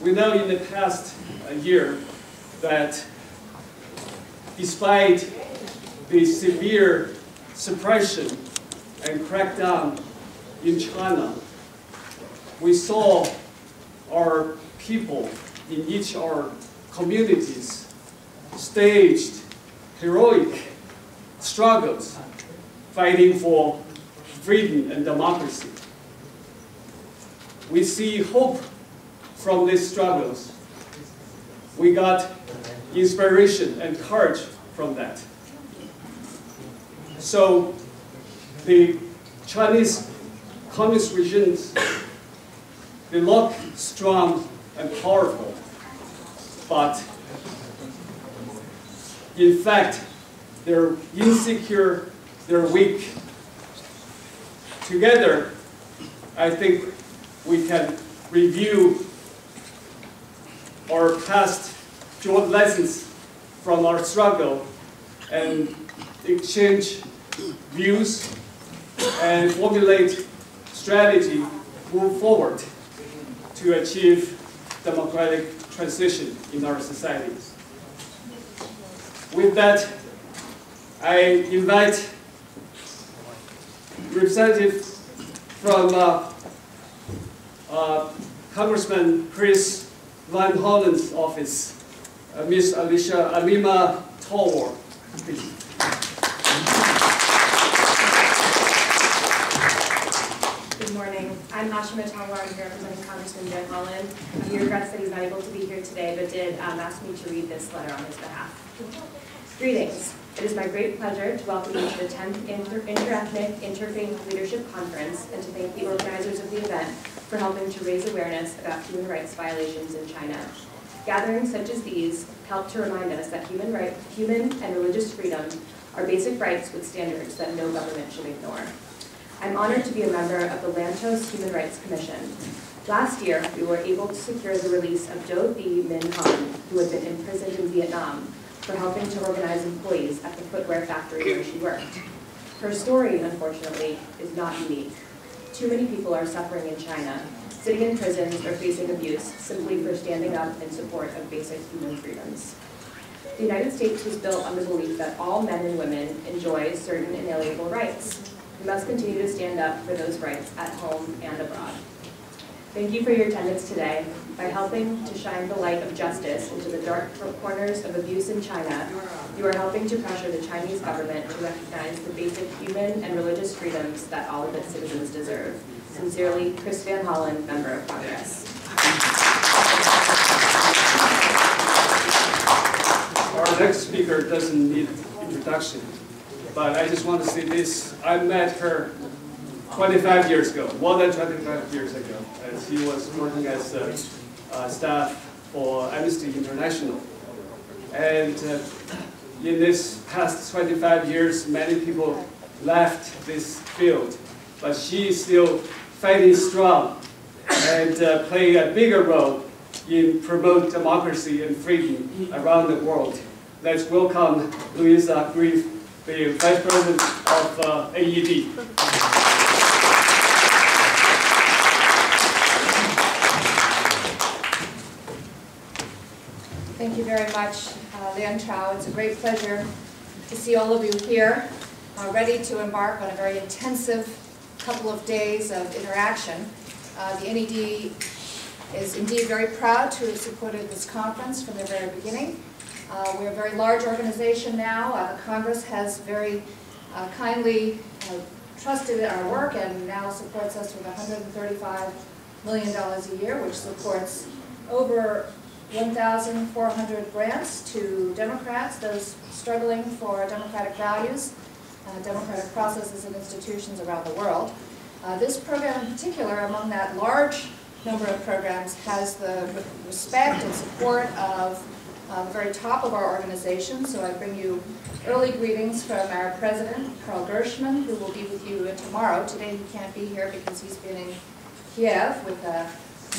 We know in the past year that despite the severe suppression and crackdown in China, we saw our people in each of our communities staged heroic struggles fighting for freedom and democracy. We see hope from these struggles. We got inspiration and courage from that. So the Chinese communist regimes, they look strong and powerful, but in fact, they're insecure, they're weak. Together, I think we can review our past, draw lessons from our struggle, and exchange views and formulate strategy, move forward to achieve democratic transition in our societies. With that, I invite representative from Congressman Chris Van Hollen's office, Ms. Alima Tolwar, please. Good morning. I'm Ashima Tolwar. I'm here representing Congressman Van Hollen. He regrets that he's not able to be here today, but did ask me to read this letter on his behalf. Greetings. It is my great pleasure to welcome you to the 10th Interethnic Interfaith Leadership Conference and to thank the organizers of the event for helping to raise awareness about human rights violations in China. Gatherings such as these help to remind us that human and religious freedom are basic rights with standards that no government should ignore. I'm honored to be a member of the Lantos Human Rights Commission. Last year, we were able to secure the release of Do Thi Minh Han, who had been imprisoned in Vietnam, for helping to organize employees at the footwear factory where she worked. Her story, unfortunately, is not unique. Too many people are suffering in China, sitting in prisons or facing abuse simply for standing up in support of basic human freedoms. The United States was built on the belief that all men and women enjoy certain inalienable rights. We must continue to stand up for those rights at home and abroad. Thank you for your attendance today. By helping to shine the light of justice into the dark corners of abuse in China, you are helping to pressure the Chinese government to recognize the basic human and religious freedoms that all of its citizens deserve. Sincerely, Chris Van Hollen, Member of Congress. Our next speaker doesn't need introduction, but I just want to say this. I met her 25 years ago, more than 25 years ago, and she was working as staff for Amnesty International. And in this past 25 years, many people left this field, but she is still fighting strong and playing a bigger role in promote democracy and freedom around the world. Let's welcome Louisa Grief, the Vice President of AED. Thank you very much, Lian Chao. It's a great pleasure to see all of you here, ready to embark on a very intensive couple of days of interaction. The NED is indeed very proud to have supported this conference from the very beginning. We're a very large organization now. The Congress has very kindly trusted our work and now supports us with $135 million a year, which supports over 1,400 grants to Democrats, those struggling for democratic values, democratic processes and institutions around the world. This program in particular, among that large number of programs, has the respect and support of the very top of our organization. So I bring you early greetings from our president, Karl Gershman, who will be with you tomorrow. Today he can't be here because he's been in Kiev with a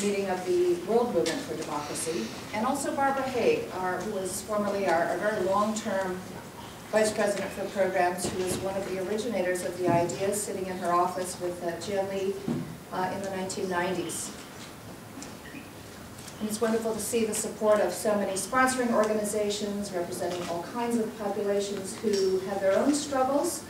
meeting of the World Movement for Democracy, and also Barbara Haig, who was formerly our very long-term Vice President for Programs, who was one of the originators of the ideas, sitting in her office with Jian Li in the 1990s. And it's wonderful to see the support of so many sponsoring organizations representing all kinds of populations who have their own struggles,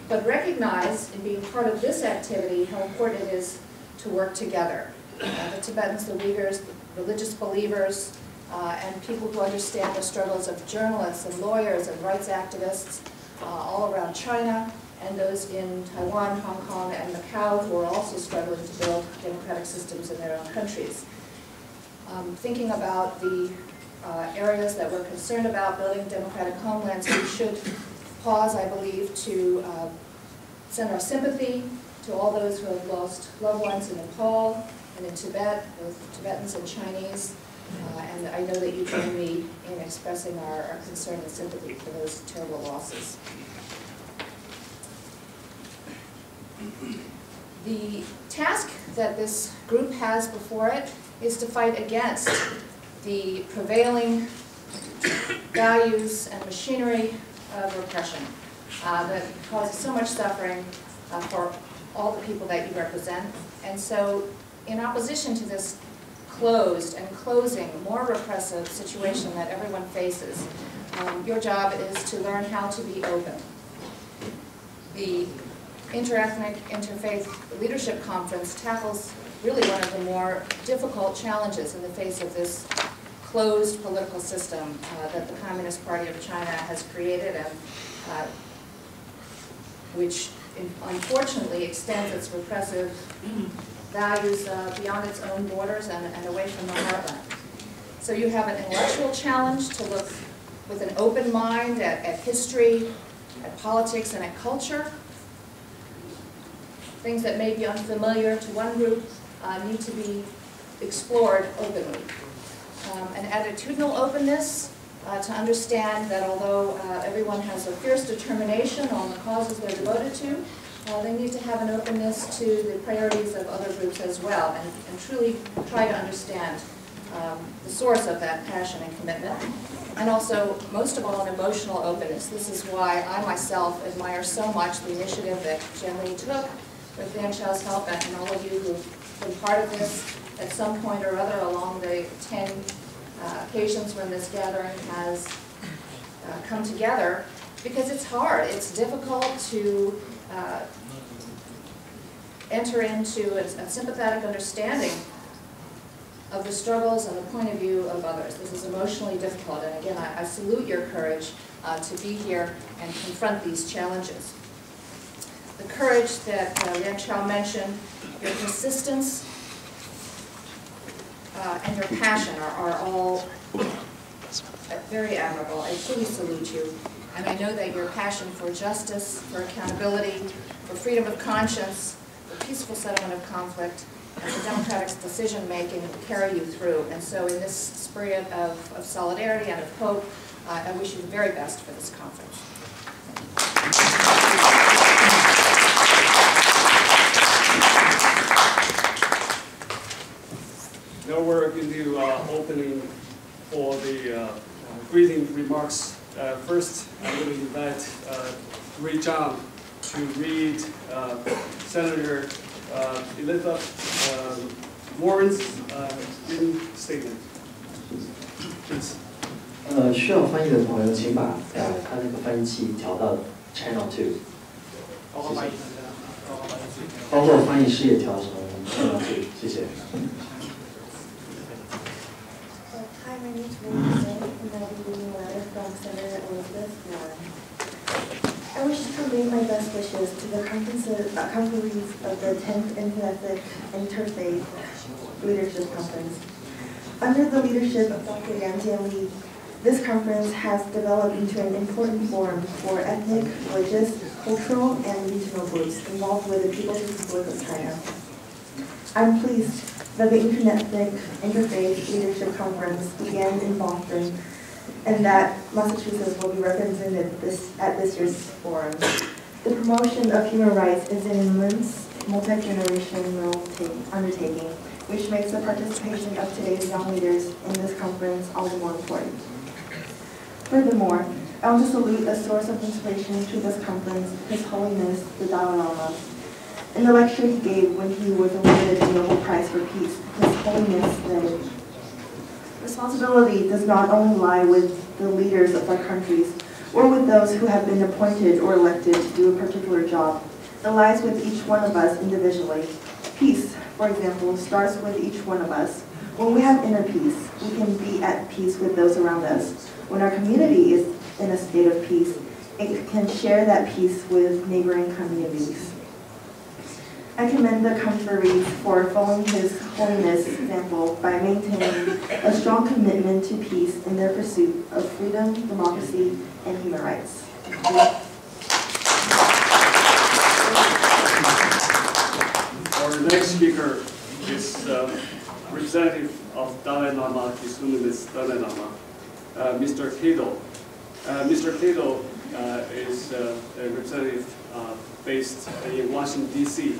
but recognize in being part of this activity how important it is to work together. The Tibetans, the Uyghurs, the religious believers, and people who understand the struggles of journalists and lawyers and rights activists all around China, and those in Taiwan, Hong Kong, and Macau who are also struggling to build democratic systems in their own countries. Thinking about the areas that we're concerned about, building democratic homelands, we should pause, I believe, to send our sympathy to all those who have lost loved ones in Nepal and in Tibet, both Tibetans and Chinese. And I know that you join me in expressing our concern and sympathy for those terrible losses. The task that this group has before it is to fight against the prevailing values and machinery of repression that causes so much suffering for all the people that you represent. And so, in opposition to this closed and closing, more repressive situation that everyone faces, your job is to learn how to be open. The Interethnic Interfaith Leadership Conference tackles really one of the more difficult challenges in the face of this closed political system that the Communist Party of China has created, and which unfortunately extends its repressive values beyond its own borders and away from the heartland. So you have an intellectual challenge to look with an open mind at history, at politics, and at culture. Things that may be unfamiliar to one group need to be explored openly. An attitudinal openness to understand that although everyone has a fierce determination on the causes they're devoted to, they need to have an openness to the priorities of other groups as well, and truly try to understand the source of that passion and commitment. And also, most of all, an emotional openness. This is why I myself admire so much the initiative that Jen Lee took with Dan Chao's help, and all of you who've been part of this at some point or other along the 10 occasions when this gathering has come together, because it's hard, it's difficult to enter into a sympathetic understanding of the struggles and the point of view of others. This is emotionally difficult, and again, I salute your courage to be here and confront these challenges. The courage that Dan Chao mentioned, your persistence, and your passion are all very admirable. I truly salute you. And I know that your passion for justice, for accountability, for freedom of conscience, for peaceful settlement of conflict, and for democratic decision-making will carry you through. And so in this spirit of solidarity and of hope, I wish you the very best for this conference. Now we're going to opening for the greeting remarks. First, I'm going to invite Ray John to read Senator Elizabeth Warren's written statement. Please. 需要翻译的朋友，请把他那个翻译器调到 Channel 2。包括翻译师也调成 Channel 2，谢谢。 Hi, my name is Rose, and I'll be reading a letter from Senator Elizabeth Warren. I wish to convey my best wishes to the conferees of the 10th Interethnic Interfaith Leadership Conference. Under the leadership of Dr. Yang Jianli, this conference has developed into an important forum for ethnic, religious, cultural, and regional groups involved with the People's Republic of China. I'm pleased that the Interethnic Interfaith Leadership Conference began in Boston, and that Massachusetts will be represented at this year's forum. The promotion of human rights is an immense multi-generational undertaking, which makes the participation of today's young leaders in this conference all the more important. Furthermore, I want to salute the source of inspiration to this conference, His Holiness the Dalai Lama. In the lecture he gave when he was awarded the Nobel Prize for Peace, His Holiness said, Responsibility does not only lie with the leaders of our countries or with those who have been appointed or elected to do a particular job. It lies with each one of us individually. Peace, for example, starts with each one of us. When we have inner peace, we can be at peace with those around us. When our community is in a state of peace, it can share that peace with neighboring communities. I commend the conferees for following His Holiness' example by maintaining a strong commitment to peace in their pursuit of freedom, democracy, and human rights. Our next speaker is representative of Dalai Lama, His Holiness Dalai Lama, Mr. Kato. Mr. Kato is a representative based in Washington, D.C.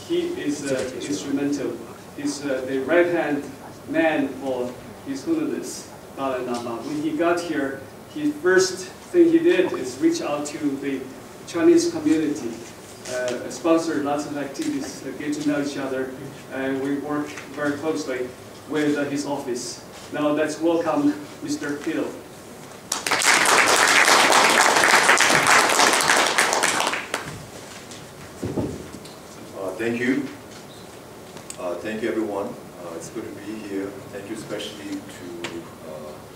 He is instrumental. He's the right-hand man for His Holiness Dalai Lama. When he got here, the first thing he did is reach out to the Chinese community, sponsor lots of activities, get to know each other, and we work very closely with his office. Now let's welcome Mr. Kato. Thank you. Thank you, everyone. It's good to be here. Thank you especially to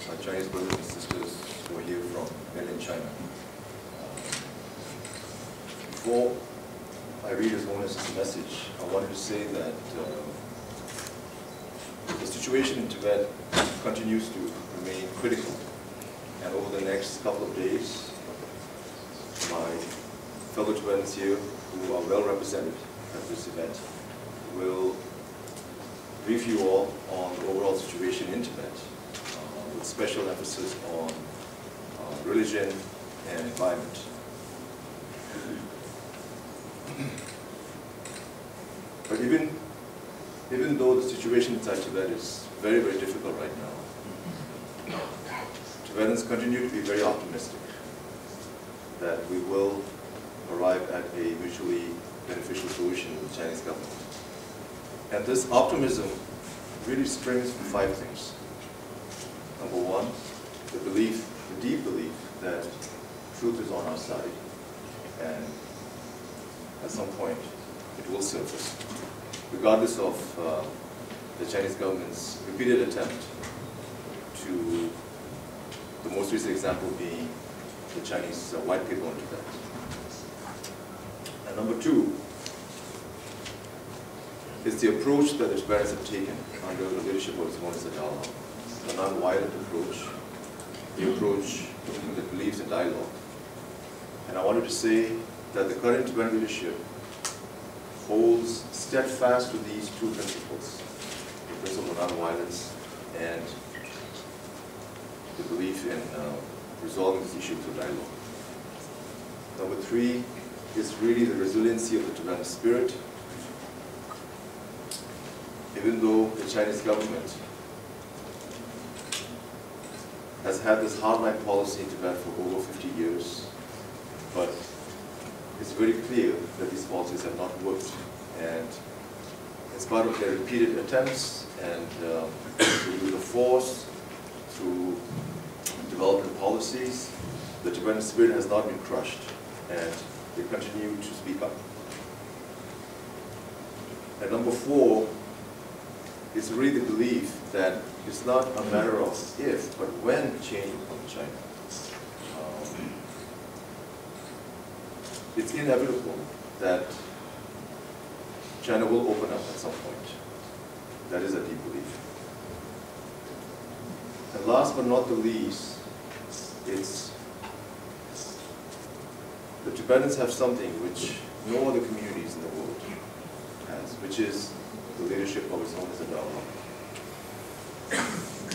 my Chinese brothers and sisters who are here from mainland China. Before I read His Holiness' message, I wanted to say that the situation in Tibet continues to remain critical. And over the next couple of days, my fellow Tibetans here, who are well represented at this event, will brief you all on the overall situation in Tibet, with special emphasis on religion and environment. But even though the situation inside Tibet is very, very difficult right now, Tibetans continue to be very optimistic that we will arrive at a mutually beneficial solution with the Chinese government. And this optimism really springs from 5 things. Number one, the belief, the deep belief that truth is on our side, and at some point it will surface, regardless of the Chinese government's repeated attempt to, the most recent example being the Chinese white people in Tibet. And number 2 is the approach that the Tibetans have taken under the leadership of His Holiness the Dalai Lama, the non-violent approach, the approach that believes in dialogue. And I wanted to say that the current Tibetan leadership holds steadfast to these 2 principles, the principle of non-violence and the belief in resolving these issues through dialogue. Number 3 is really the resiliency of the Tibetan spirit. Even though the Chinese government has had this hardline policy in Tibet for over 50 years, but it's very clear that these policies have not worked. And in spite of their repeated attempts and through the force, through development policies, the Tibetan spirit has not been crushed, and they continue to speak up. And number 4 is really the belief that it's not a matter of if, but when change will come to China. It's inevitable that China will open up at some point. That is a deep belief. And last but not the least, it's the Tibetans have something which no other communities in the world has, which is the leadership of His Holiness the Dalai Lama.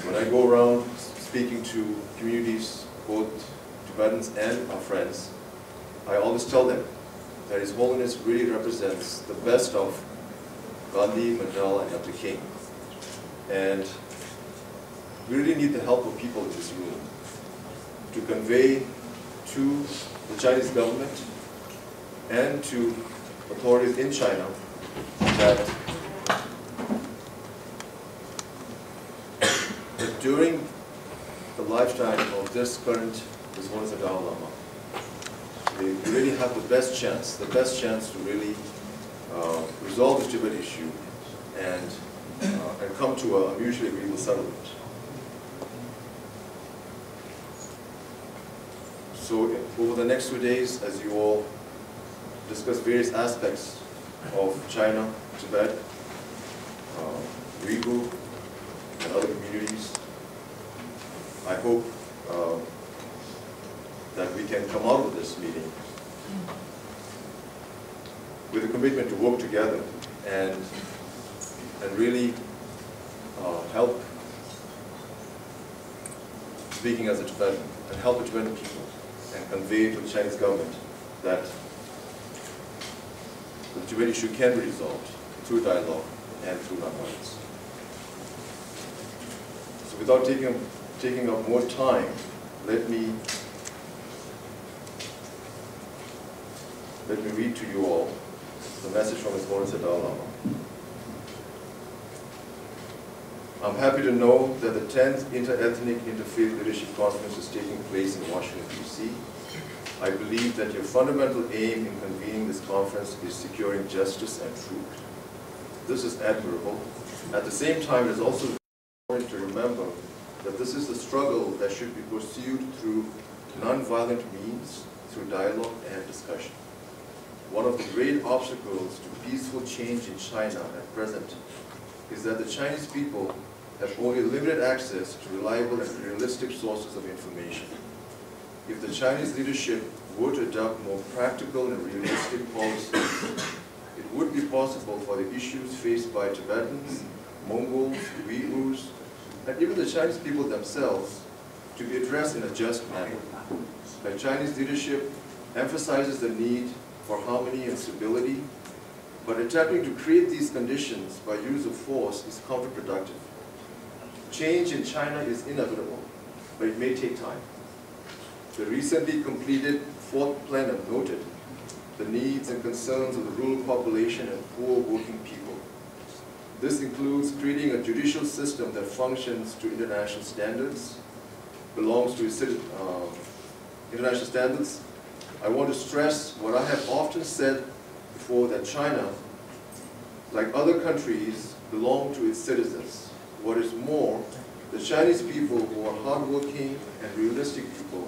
When I go around speaking to communities, both Tibetans and our friends, I always tell them that His Holiness really represents the best of Gandhi, Mandela, and Dr. King. And we really need the help of people in this room to convey to the Chinese government and to authorities in China that during the lifetime of this current His Holiness the Dalai Lama, we really have the best chance to really resolve the Tibet issue and come to a mutually agreeable settlement. So over the next 2 days, as you all discuss various aspects of China, Tibet, Uyghur, and other communities, I hope that we can come out of this meeting with a commitment to work together and really help, speaking as a Tibetan, and help the Tibetan people and convey to the Chinese government that the Tibet issue can be resolved through dialogue and through nonviolence. So without taking up more time, let me read to you all the message from His Holiness the Dalai Lama. I'm happy to know that the 10th Interethnic Interfaith Leadership Conference is taking place in Washington, D.C. I believe that your fundamental aim in convening this conference is securing justice and truth. This is admirable. At the same time, it is also important to remember that this is the struggle that should be pursued through non-violent means, through dialogue and discussion. One of the great obstacles to peaceful change in China at present is that the Chinese people have only limited access to reliable and realistic sources of information. If the Chinese leadership were to adopt more practical and realistic policies, it would be possible for the issues faced by Tibetans, Mongols, Uyghurs, and even the Chinese people themselves to be addressed in a just manner. The Chinese leadership emphasizes the need for harmony and stability, but attempting to create these conditions by use of force is counterproductive. Change in China is inevitable, but it may take time. The recently completed fourth plenum noted the needs and concerns of the rural population and poor working people. This includes creating a judicial system that functions to international standards, belongs to international standards. I want to stress what I have often said before, that China, like other countries, belong to its citizens. What is more, the Chinese people, who are hardworking and realistic people,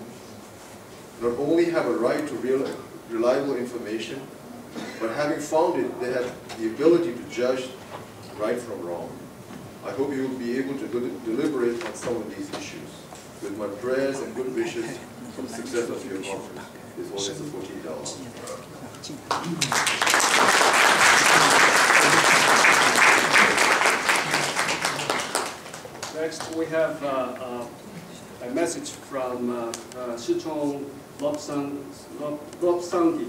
not only have a right to reliable information, but having found it, they have the ability to judge right from wrong. I hope you will be able to deliberate on some of these issues. With my prayers and good wishes for the success of your conference, His Holiness the 14th Dalai Lama. Next, we have a message from Shichong Lobsangi.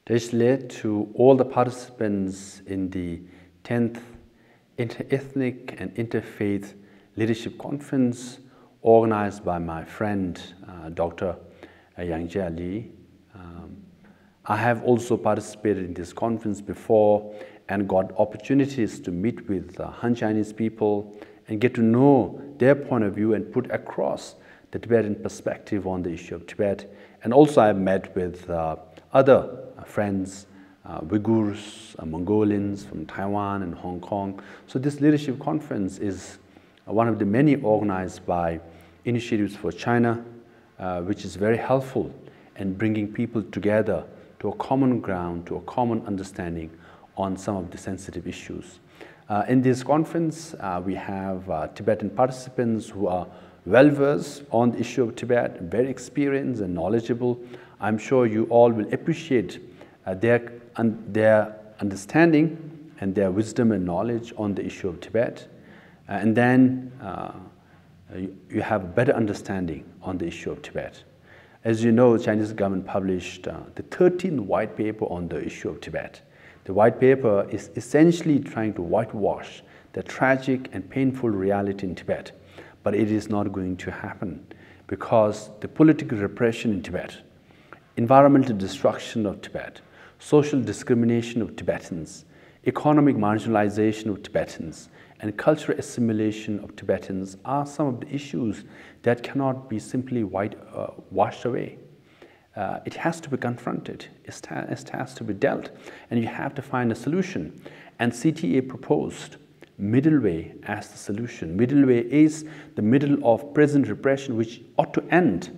This led to all the participants in the 10th Interethnic and Interfaith Leadership Conference organized by my friend, Dr. Yang Jia Li. I have also participated in this conference before and got opportunities to meet with Han Chinese people and get to know their point of view and put across the Tibetan perspective on the issue of Tibet. And also I've met with other friends, Uyghurs, Mongolians from Taiwan and Hong Kong. So this leadership conference is one of the many organized by Initiatives for China, which is very helpful in bringing people together to a common ground, to a common understanding on some of the sensitive issues. In this conference, we have Tibetan participants who are well-versed on the issue of Tibet, very experienced and knowledgeable. I'm sure you all will appreciate their understanding and their wisdom and knowledge on the issue of Tibet. And then you have a better understanding on the issue of Tibet. As you know, the Chinese government published the 13th white paper on the issue of Tibet. The white paper is essentially trying to whitewash the tragic and painful reality in Tibet, but it is not going to happen because the political repression in Tibet, environmental destruction of Tibet, social discrimination of Tibetans, economic marginalization of Tibetans, and cultural assimilation of Tibetans are some of the issues that cannot be simply washed away. It has to be confronted, it has to be dealt, and you have to find a solution. And CTA proposed middle way as the solution. Middle way is the middle of present repression, which ought to end,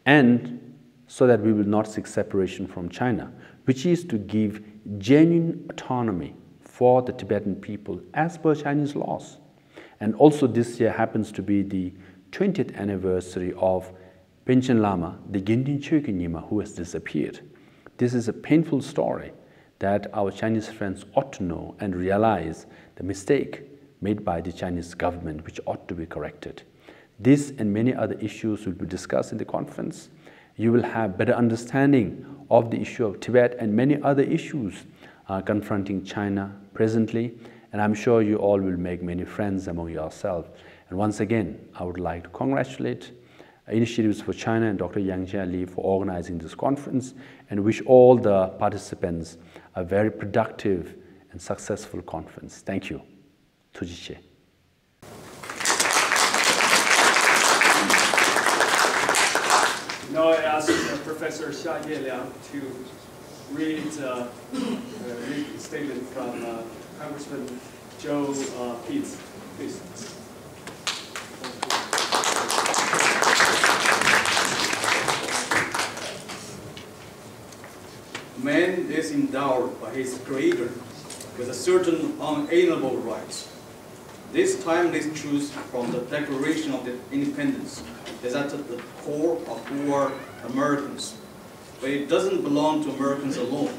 and so that we will not seek separation from China, which is to give genuine autonomy for the Tibetan people as per Chinese laws. And also this year happens to be the 20th anniversary of Panchen Lama, the Gendin Chökyi Nyima, who has disappeared. This is a painful story that our Chinese friends ought to know and realize the mistake made by the Chinese government, which ought to be corrected. This and many other issues will be discussed in the conference. You will have better understanding of the issue of Tibet and many other issues confronting China presently, and I'm sure you all will make many friends among yourselves. And once again, I would like to congratulate Initiatives for China and Dr. Yang Jiali for organizing this conference, and wish all the participants a very productive and successful conference. Thank you. Tujiche. Now I ask Professor Xia Yeliang to read a statement from Congressman Joe Peets, please. Man is endowed by his Creator with a certain unalienable rights. This timeless truth from the Declaration of Independence is at the core of who are Americans, but it doesn't belong to Americans alone.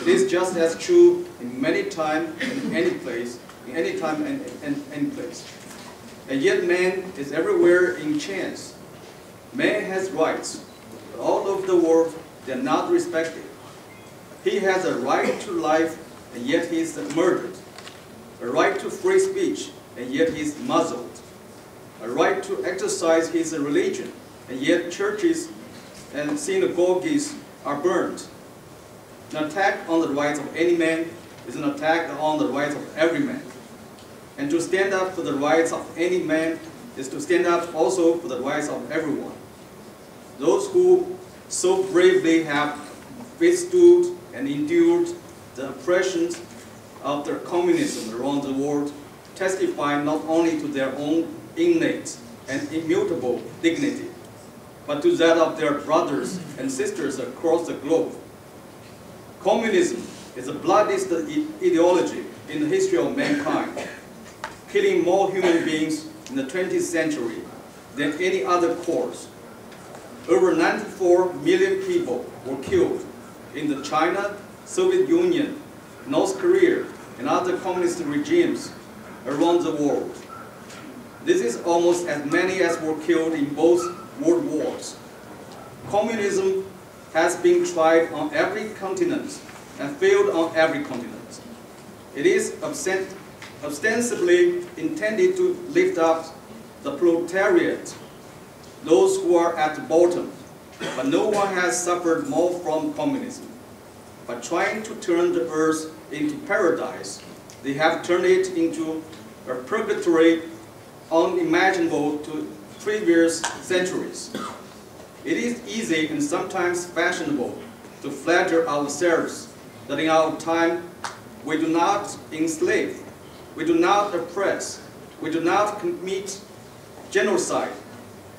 It is just as true in many time and any place, in any time and any place. And yet man is everywhere in chance. Man has rights, but all over the world they are not respected. He has a right to life, and yet he is murdered. A right to free speech, and yet he is muzzled. A right to exercise his religion, and yet churches and synagogues are burned. An attack on the rights of any man is an attack on the rights of every man. And to stand up for the rights of any man is to stand up also for the rights of everyone. Those who so bravely have withstood and endured the oppressions of the communism around the world testify not only to their own innate and immutable dignity, but to that of their brothers and sisters across the globe. Communism is the bloodiest ideology in the history of mankind, killing more human beings in the 20th century than any other cause. Over 94 million people were killed in the China, Soviet Union, North Korea, and other communist regimes around the world. This is almost as many as were killed in both world wars. Communism has been tried on every continent and failed on every continent. It is ostensibly intended to lift up the proletariat, those who are at the bottom, but no one has suffered more from communism. By trying to turn the earth into paradise, they have turned it into a purgatory unimaginable to previous centuries. It is easy and sometimes fashionable to flatter ourselves that in our time we do not enslave, we do not oppress, we do not commit genocide.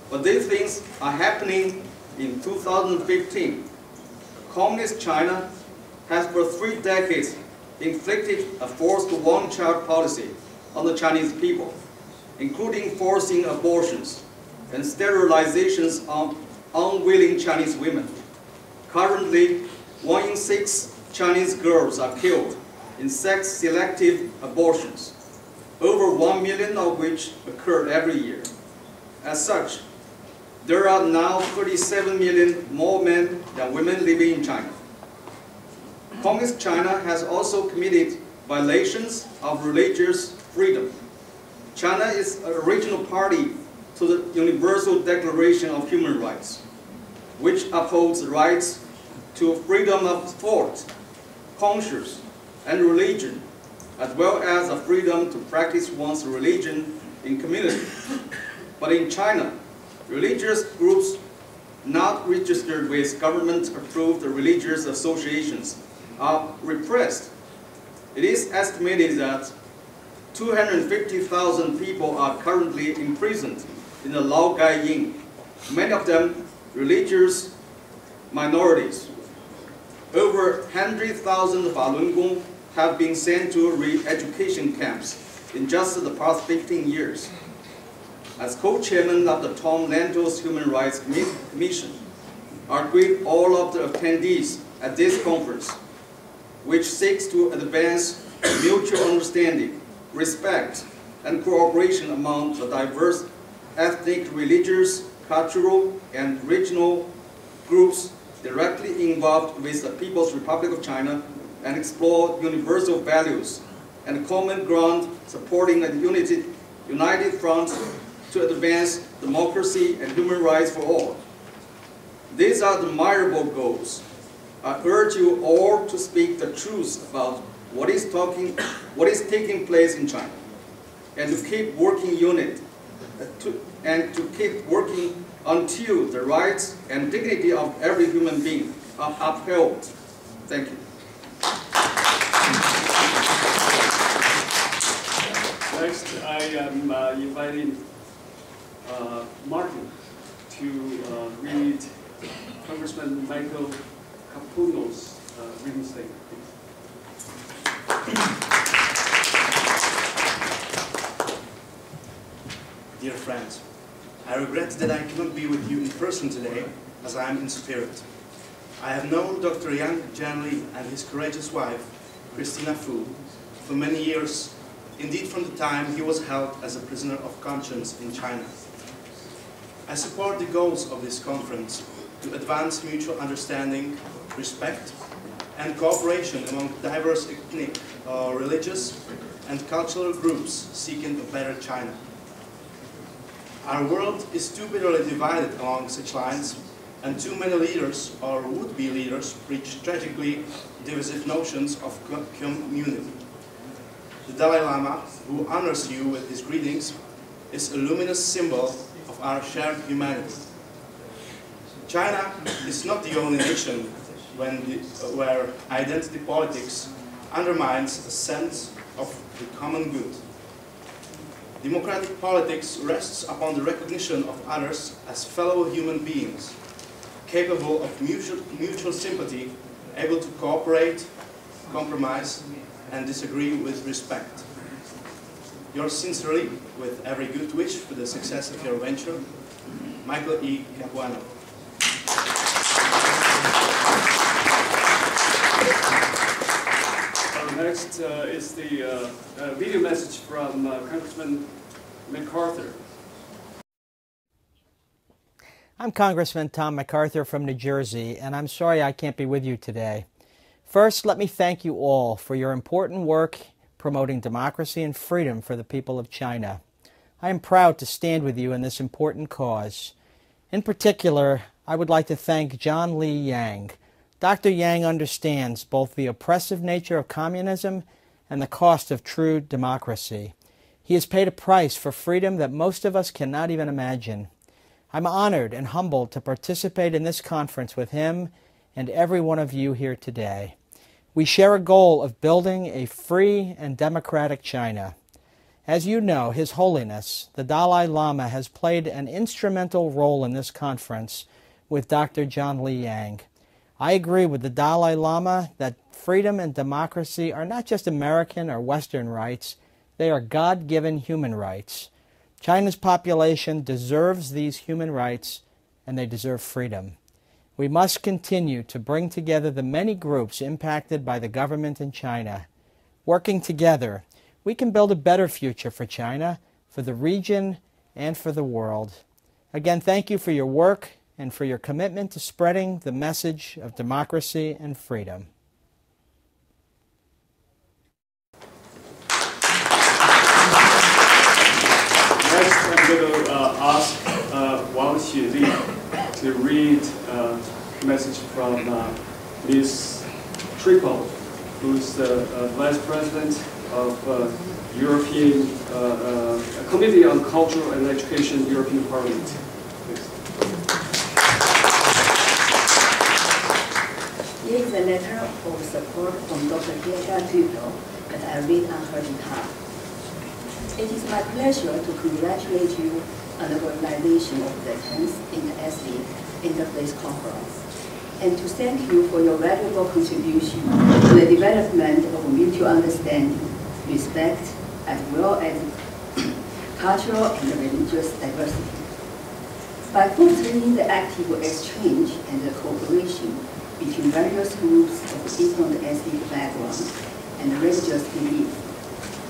But these things are happening in 2015. Communist China has for 3 decades inflicted a forced one-child policy on the Chinese people, including forcing abortions and sterilizations on unwilling Chinese women. Currently, 1 in 6 Chinese girls are killed in sex-selective abortions, over 1 million of which occur every year. As such, there are now 37 million more men than women living in China. Communist China has also committed violations of religious freedom. China is a regional party to the Universal Declaration of Human Rights, which upholds rights to freedom of thought, conscience, and religion, as well as the freedom to practice one's religion in community. But in China, religious groups not registered with government-approved religious associations are repressed. It is estimated that 250,000 people are currently imprisoned in the Laogai Yin, many of them religious minorities. Over 100,000 Falun Gong have been sent to re-education camps in just the past 15 years. As co-chairman of the Tom Lantos Human Rights Commission, I greet all of the attendees at this conference, which seeks to advance mutual understanding, respect, and cooperation among the diverse ethnic, religious, cultural, and regional groups directly involved with the People's Republic of China and explore universal values and common ground supporting a united front to advance democracy and human rights for all. These are admirable goals. I urge you all to speak the truth about what is taking place in China, and to keep working and to keep working until the rights and dignity of every human being are upheld. Thank you. Next, I am inviting Martin to read Congressman Michael Capuno's reading statement. Dear friends, I regret that I cannot be with you in person today, as I am in spirit. I have known Dr. Yang Jianli and his courageous wife, Christina Fu, for many years, indeed from the time he was held as a prisoner of conscience in China. I support the goals of this conference to advance mutual understanding, respect, and cooperation among diverse ethnic, religious, and cultural groups seeking a better China. Our world is too bitterly divided along such lines, and too many leaders, or would-be leaders, preach tragically divisive notions of community. The Dalai Lama, who honors you with his greetings, is a luminous symbol of our shared humanity. China is not the only nation where identity politics undermines a sense of the common good. Democratic politics rests upon the recognition of others as fellow human beings, capable of mutual sympathy, able to cooperate, compromise, and disagree with respect. Yours sincerely, with every good wish for the success of your venture, Michael E. Capuano. Next is the video message from Congressman MacArthur. I'm Congressman Tom MacArthur from New Jersey, and I'm sorry I can't be with you today. First, let me thank you all for your important work promoting democracy and freedom for the people of China. I am proud to stand with you in this important cause. In particular, I would like to thank John Lee Yang. Dr. Yang understands both the oppressive nature of communism and the cost of true democracy. He has paid a price for freedom that most of us cannot even imagine. I'm honored and humbled to participate in this conference with him and every one of you here today. We share a goal of building a free and democratic China. As you know, His Holiness, the Dalai Lama, has played an instrumental role in this conference with Dr. John Lee Yang. I agree with the Dalai Lama that freedom and democracy are not just American or Western rights, they are God-given human rights. China's population deserves these human rights, and they deserve freedom. We must continue to bring together the many groups impacted by the government in China. Working together, we can build a better future for China, for the region, and for the world. Again, thank you for your work and for your commitment to spreading the message of democracy and freedom. Next, I'm going to ask Wang Xili to read a message from Ms. Triple, who's the Vice President of European Committee on Culture and Education, European Parliament. Please. Here is a letter of support from Dr. Greta Dupel that I read on her behalf. It is my pleasure to congratulate you on the organization of the 10th Interethnic Interfaith Conference, and to thank you for your valuable contribution to the development of mutual understanding, respect, as well as cultural and religious diversity. By fostering the active exchange and the cooperation between various groups of different ethnic backgrounds and religious beliefs,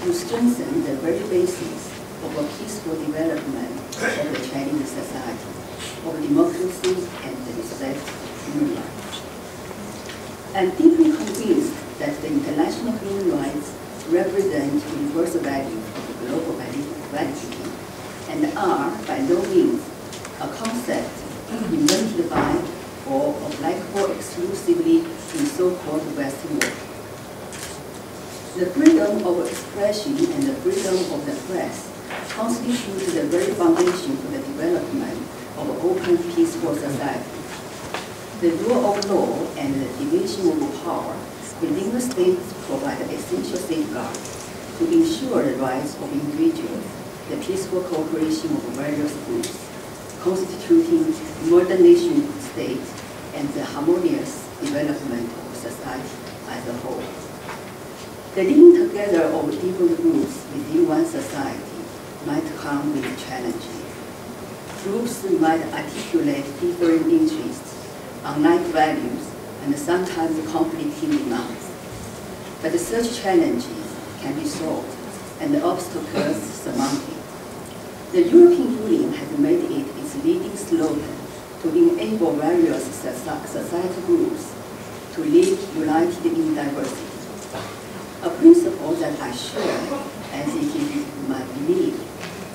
you strengthen the very basis of a peaceful development of the Chinese society, of democracy and the respect for human rights. I'm deeply convinced that the international human rights represent universal values of the global validity and are by no means a concept invented by or applicable exclusively in so-called Western world. The freedom of expression and the freedom of the press constitute the very foundation for the development of an open, peaceful society. The rule of law and the division of power within the states provide essential safeguards to ensure the rights of individuals, the peaceful cooperation of various groups, constituting modern nation state, and the harmonious development of society as a whole. The living together of different groups within one society might come with challenges. Groups might articulate different interests, unlike values, and sometimes conflicting demands. But such challenges can be solved and the obstacles surmounted. The European Union has made it its leading slogan to enable various society groups to live united in diversity. A principle that I share, as it is my belief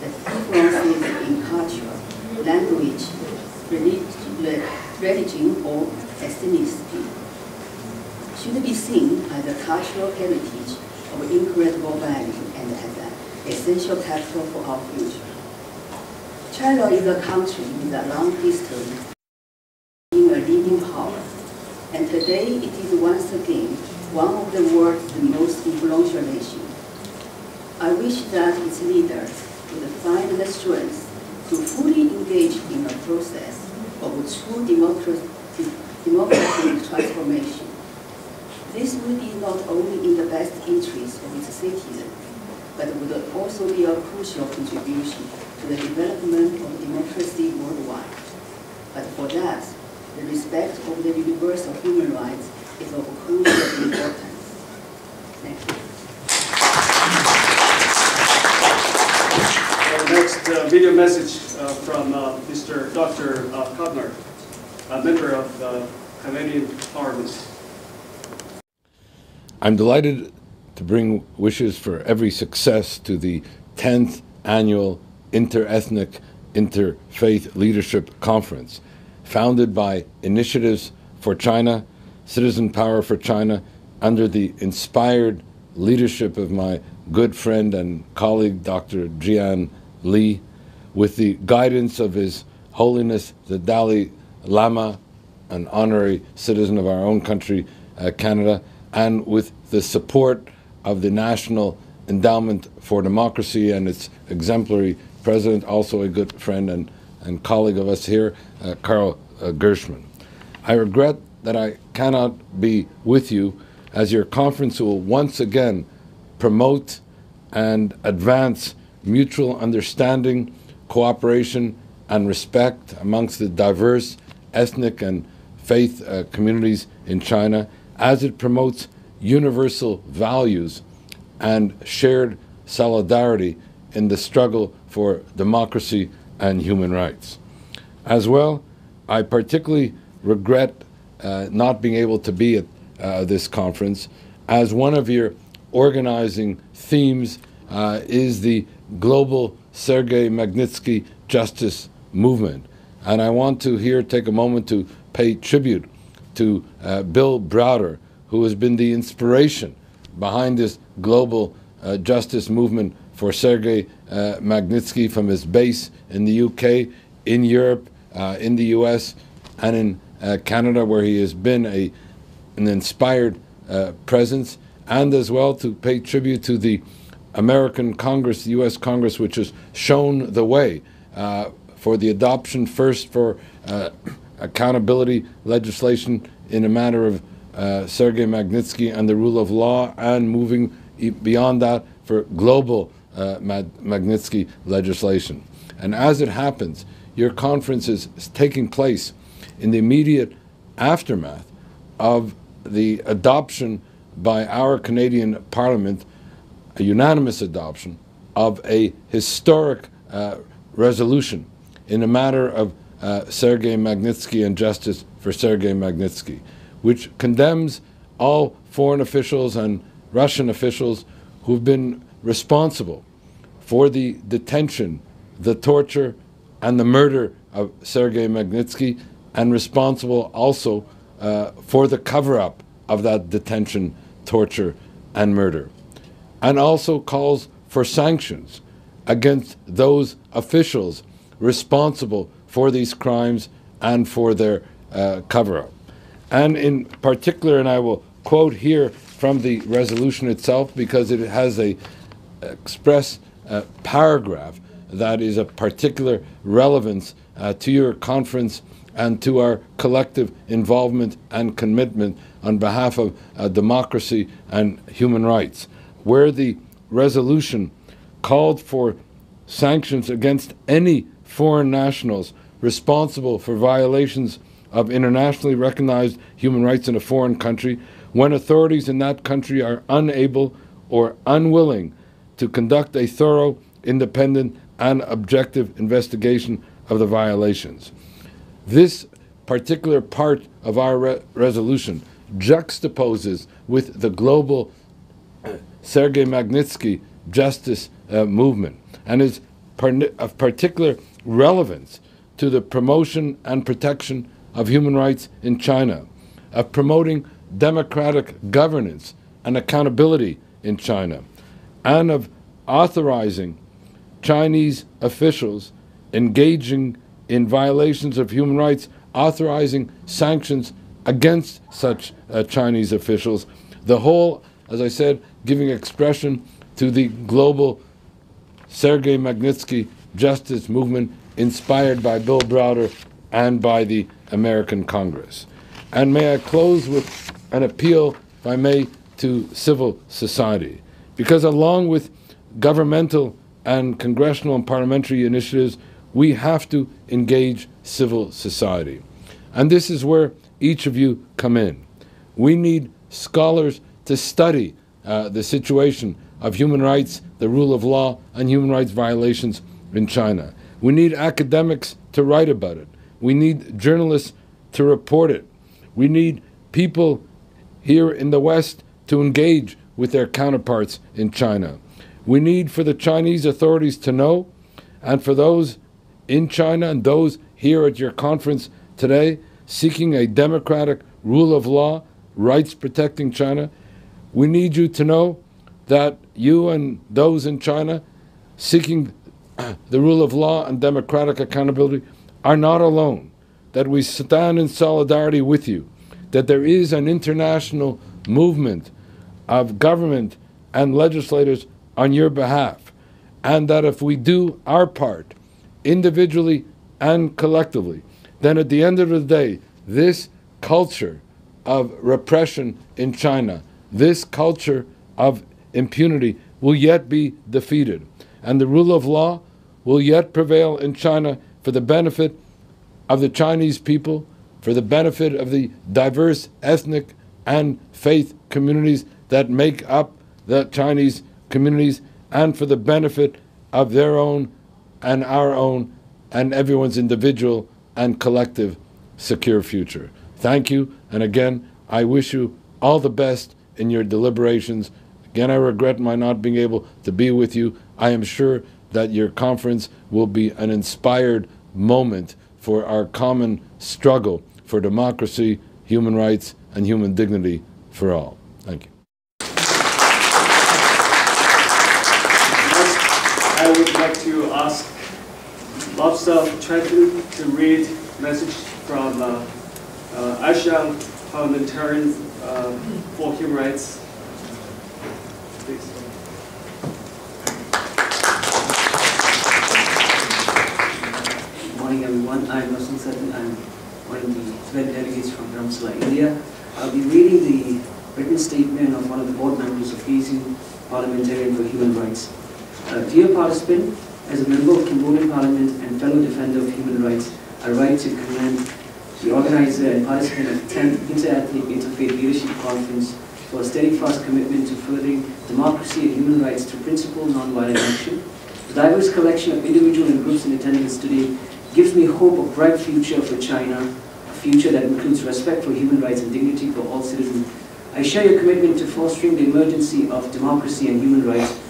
that differences in culture, language, religion, or ethnicity should be seen as a cultural heritage of incredible value and as an essential capital for our future. China is a country with a long history being a leading power, and today it is once again one of the world's most influential nations. I wish that its leaders would find the strength to fully engage in a process of true democratic transformation. This would be not only in the best interest of its citizens, but would also be a crucial contribution to the development of democracy worldwide. But for that, the respect of the universal human rights is of crucial importance. Thank you. Our next video message from Mr. Dr. Kodner, a member of the Canadian Parliament. I'm delighted to bring wishes for every success to the 10th Annual Interethnic Interfaith Leadership Conference, founded by Initiatives for China, Citizen Power for China, under the inspired leadership of my good friend and colleague, Dr. Jian Li, with the guidance of His Holiness the Dalai Lama, an honorary citizen of our own country, Canada, and with the support of the National Endowment for Democracy and its exemplary president, also a good friend and colleague of us here, Karl Gershman. I regret that I cannot be with you, as your conference will once again promote and advance mutual understanding, cooperation, and respect amongst the diverse ethnic and faith communities in China, as it promotes universal values and shared solidarity in the struggle for democracy and human rights. As well, I particularly regret not being able to be at this conference, as one of your organizing themes is the global Sergei Magnitsky justice movement. And I want to here take a moment to pay tribute to Bill Browder, who has been the inspiration behind this global justice movement for Sergei Magnitsky from his base in the UK, in Europe, in the US, and in Canada, where he has been an inspired presence, and as well to pay tribute to the American Congress, the US Congress, which has shown the way for the adoption first for accountability legislation in a matter of Sergei Magnitsky and the rule of law, and moving beyond that for global Magnitsky legislation. And as it happens, your conference is taking place in the immediate aftermath of the adoption by our Canadian Parliament, a unanimous adoption of a historic resolution in a matter of Sergei Magnitsky and justice for Sergei Magnitsky, which condemns all foreign officials and Russian officials who've been responsible for the detention, the torture, and the murder of Sergei Magnitsky, and responsible also for the cover-up of that detention, torture, and murder. And also calls for sanctions against those officials responsible for these crimes and for their cover-up. And in particular, and I will quote here from the resolution itself because it has a express paragraph that is of particular relevance to your conference and to our collective involvement and commitment on behalf of democracy and human rights, where the resolution called for sanctions against any foreign nationals responsible for violations of internationally recognized human rights in a foreign country when authorities in that country are unable or unwilling to conduct a thorough, independent, and objective investigation of the violations. This particular part of our resolution juxtaposes with the global Sergei Magnitsky justice movement and is of particular relevance to the promotion and protection of human rights in China, of promoting democratic governance and accountability in China, and of authorizing Chinese officials engaging in violations of human rights, authorizing sanctions against such Chinese officials. The whole, as I said, giving expression to the global Sergei Magnitsky justice movement inspired by Bill Browder and by the American Congress. And may I close with an appeal, if I may, to civil society, because along with governmental and congressional and parliamentary initiatives, we have to engage civil society. And this is where each of you come in. We need scholars to study the situation of human rights, the rule of law, and human rights violations in China. We need academics to write about it. We need journalists to report it. We need people here in the West to engage with their counterparts in China. We need for the Chinese authorities to know, and for those in China and those here at your conference today seeking a democratic rule of law, rights protecting China, we need you to know that you and those in China seeking the rule of law and democratic accountability are not alone, that we stand in solidarity with you, that there is an international movement of government and legislators on your behalf, and that if we do our part, individually and collectively, then at the end of the day, this culture of repression in China, this culture of impunity will yet be defeated, and the rule of law will yet prevail in China for the benefit of the Chinese people, for the benefit of the diverse ethnic and faith communities that make up the Chinese communities, and for the benefit of their own and our own and everyone's individual and collective secure future. Thank you, and again, I wish you all the best in your deliberations. Again, I regret my not being able to be with you. I am sure that your conference will be an inspired moment for our common struggle for democracy, human rights, and human dignity for all. Thank you. I would like to ask Lobster Trenton to read a message from ASEAN parliamentarian for human rights. Please. Good morning, everyone. I'm Rasul Satin. I'm one of the Tibetan delegates from Dharamsala, India. I'll be reading the written statement of one of the board members of ASEAN Parliamentarian for Human Rights. Dear participant, as a member of Cambodian Parliament and fellow defender of human rights, I write to commend the organizer and participant of the 10th Interethnic Interfaith Leadership Conference for a steadfast commitment to furthering democracy and human rights through principled nonviolent action. The diverse collection of individuals and groups in attendance today gives me hope of a bright future for China, a future that includes respect for human rights and dignity for all citizens. I share your commitment to fostering the emergency of democracy and human rights.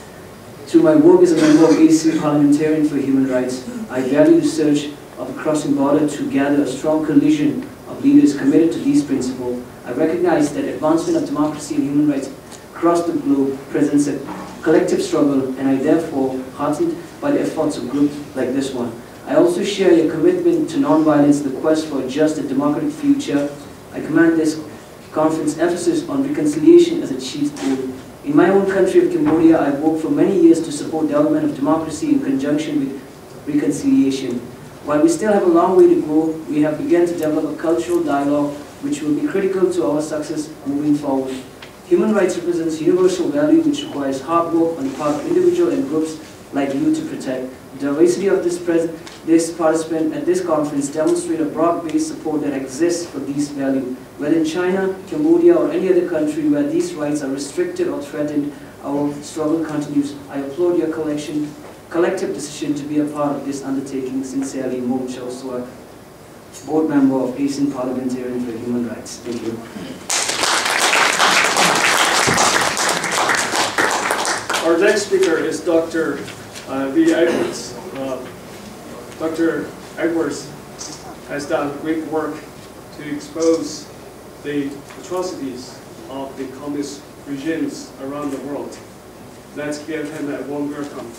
Through my work as a member of ASEAN Parliamentarian for Human Rights, I value the search of a crossing border to gather a strong coalition of leaders committed to these principles. I recognize that advancement of democracy and human rights across the globe presents a collective struggle, and I therefore heartened by the efforts of groups like this one. I also share your commitment to nonviolence, the quest for a just and democratic future. I commend this conference emphasis on reconciliation as a chief goal. In my own country of Cambodia, I've worked for many years to support development of democracy in conjunction with reconciliation. While we still have a long way to go, we have begun to develop a cultural dialogue which will be critical to our success moving forward. Human rights represents universal value which requires hard work on the part of individuals and groups like you to protect. The diversity of this participant at this conference demonstrate a broad-based support that exists for these values. Whether in China, Cambodia, or any other country where these rights are restricted or threatened, our struggle continues. I applaud your collective decision to be a part of this undertaking. Sincerely, Mo Chow Swak, board member of ASEAN Parliamentarian for Human Rights. Thank you. Our next speaker is Dr. Lee Edwards. Dr. Edwards has done great work to expose the atrocities of the communist regimes around the world. Let's give him a warm welcome.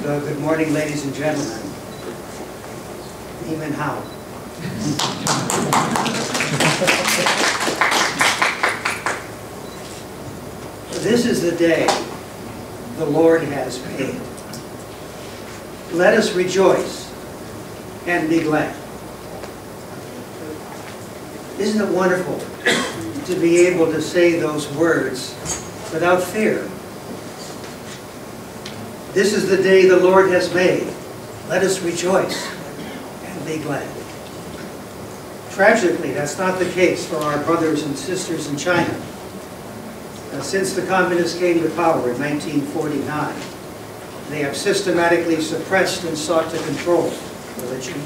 Good morning, ladies and gentlemen. Even how? This is the day the Lord has made. Let us rejoice and be glad. Isn't it wonderful to be able to say those words without fear? This is the day the Lord has made. Let us rejoice and be glad. Tragically, that's not the case for our brothers and sisters in China. Since the communists came to power in 1949, they have systematically suppressed and sought to control religion,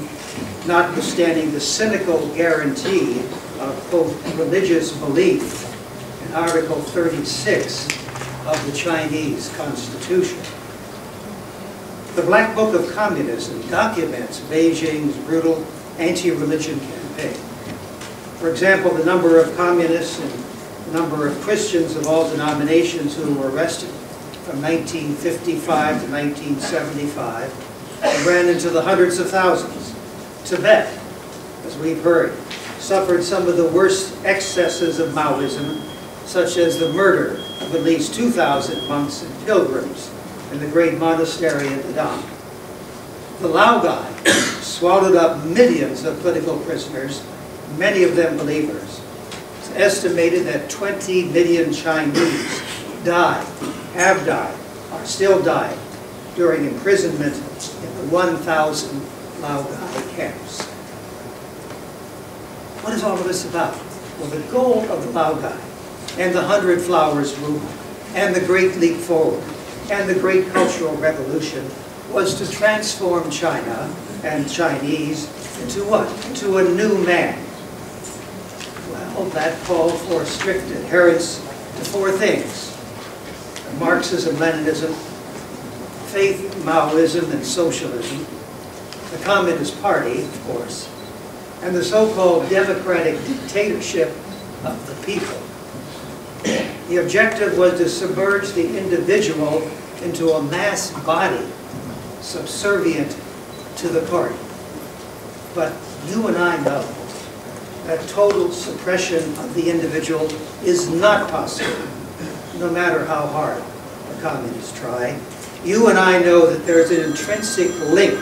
notwithstanding the cynical guarantee of, quote, religious belief in Article 36 of the Chinese Constitution. The Black Book of Communism documents Beijing's brutal anti-religion campaign. For example, the number of communists and the number of Christians of all denominations who were arrested from 1955 to 1975 ran into the hundreds of thousands. Tibet, as we've heard, suffered some of the worst excesses of Maoism, such as the murder of at least 2,000 monks and pilgrims in the great monastery at Dadam. The Laogai swallowed up millions of political prisoners, many of them believers. It's estimated that 20 million Chinese died, have died, are still dying during imprisonment in the 1,000 Laogai camps. What is all of this about? Well, the goal of the Laogai and the 100 Flowers movement and the Great Leap Forward and the Great Cultural Revolution was to transform China and Chinese into what? Into a new man. Well, that called for strict adherence to four things: Marxism, Leninism, faith, Maoism, and socialism, the Communist Party, of course, and the so-called democratic dictatorship of the people. The objective was to submerge the individual into a mass body subservient to the party. But you and I know that total suppression of the individual is not possible, no matter how hard the communists try. You and I know that there's an intrinsic link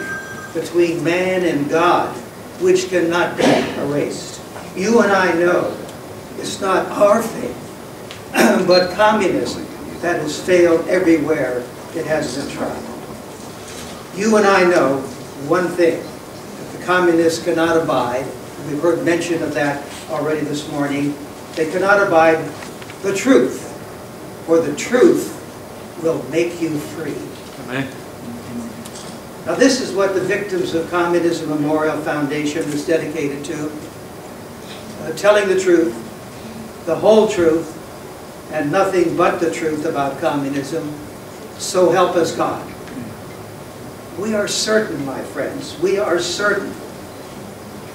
between man and God which cannot be erased. You and I know it's not our fate, but communism that has failed everywhere it has been tried. You and I know one thing, that the communists cannot abide, and we've heard mention of that already this morning, they cannot abide the truth, for the truth will make you free. Amen. Now this is what the Victims of Communism Memorial Foundation is dedicated to, telling the truth, the whole truth, and nothing but the truth about communism, so help us God. We are certain, my friends, we are certain,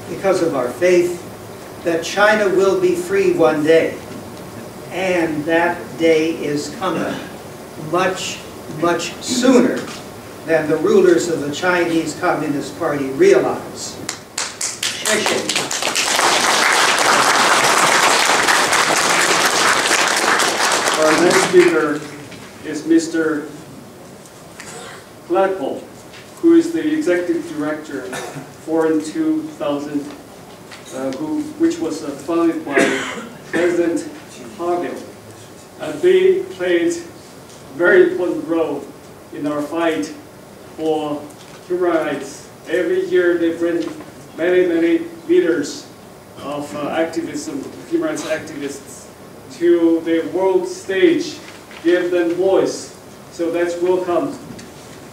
because of our faith, that China will be free one day. And that day is coming much, much sooner than the rulers of the Chinese Communist Party realize. Our next speaker is Mr. Gladwell, who is the Executive Director of Foreign 2000, which was founded by President Havel. They played a very important role in our fight for human rights. Every year they bring many, many leaders of activism, human rights activists, to the world stage, give them voice. So let's welcome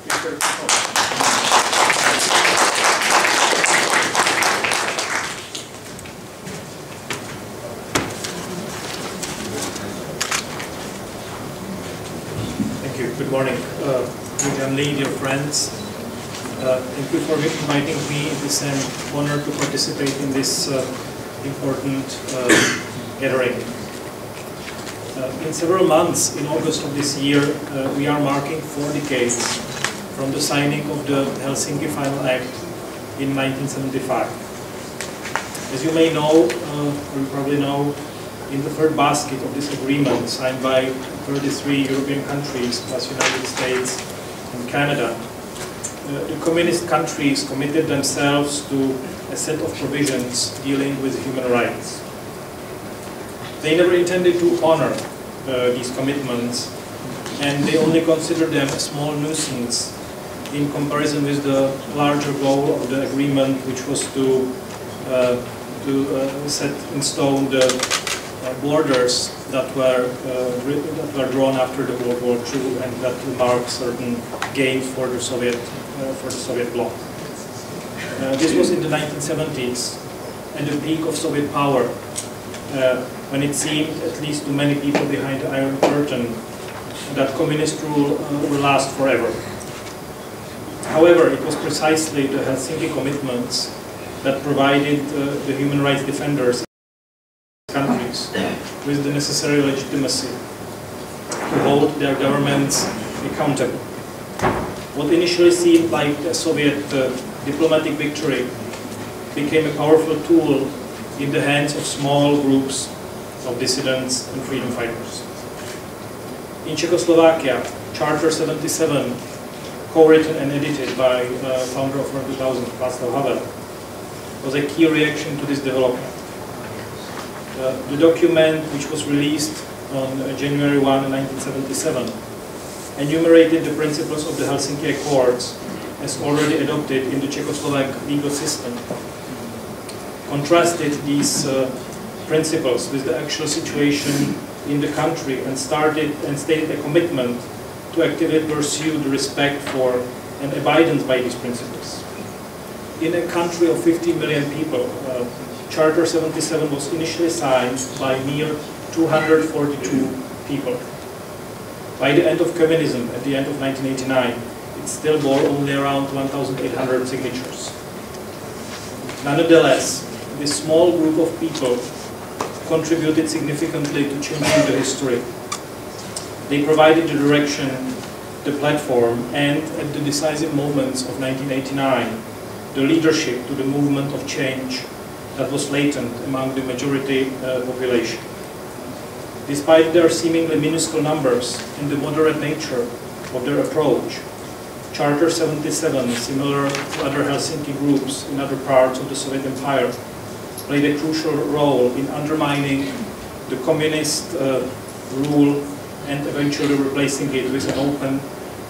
Mr. Thank you. Good morning. Good Lee, dear friends. Thank you for inviting me. It is an honor to participate in this important gathering. In several months, in August of this year, we are marking 4 decades from the signing of the Helsinki Final Act in 1975. As you may know, or you probably know, in the third basket of this agreement, signed by 33 European countries, plus United States and Canada, the communist countries committed themselves to a set of provisions dealing with human rights. They never intended to honor these commitments, and they only considered them a small nuisance in comparison with the larger goal of the agreement, which was to set in stone the borders that were drawn after the World War II, and that marked certain gains for the Soviet bloc. This was in the 1970s, and the peak of Soviet power, when it seemed, at least to many people behind the Iron Curtain, that communist rule will last forever. However, it was precisely the Helsinki commitments that provided the human rights defenders in countries with the necessary legitimacy to hold their governments accountable. What initially seemed like a Soviet diplomatic victory became a powerful tool in the hands of small groups of dissidents and freedom fighters. In Czechoslovakia, Charter 77, co-written and edited by founder of 2000, Václav Havel, was a key reaction to this development. The document, which was released on January 1, 1977, enumerated the principles of the Helsinki Accords as already adopted in the Czechoslovak legal system, contrasted these principles with the actual situation in the country, and stated a commitment to actively pursue the respect for and abidance by these principles. In a country of 15 million people, Charter 77 was initially signed by mere 242 people. By the end of communism, at the end of 1989, it still bore only around 1,800 signatures. Nonetheless, this small group of people contributed significantly to changing the history. They provided the direction, the platform, and at the decisive moments of 1989, the leadership to the movement of change that was latent among the majority population. Despite their seemingly minuscule numbers and the moderate nature of their approach, Charter 77, similar to other Helsinki groups in other parts of the Soviet Empire, played a crucial role in undermining the communist rule and eventually replacing it with an open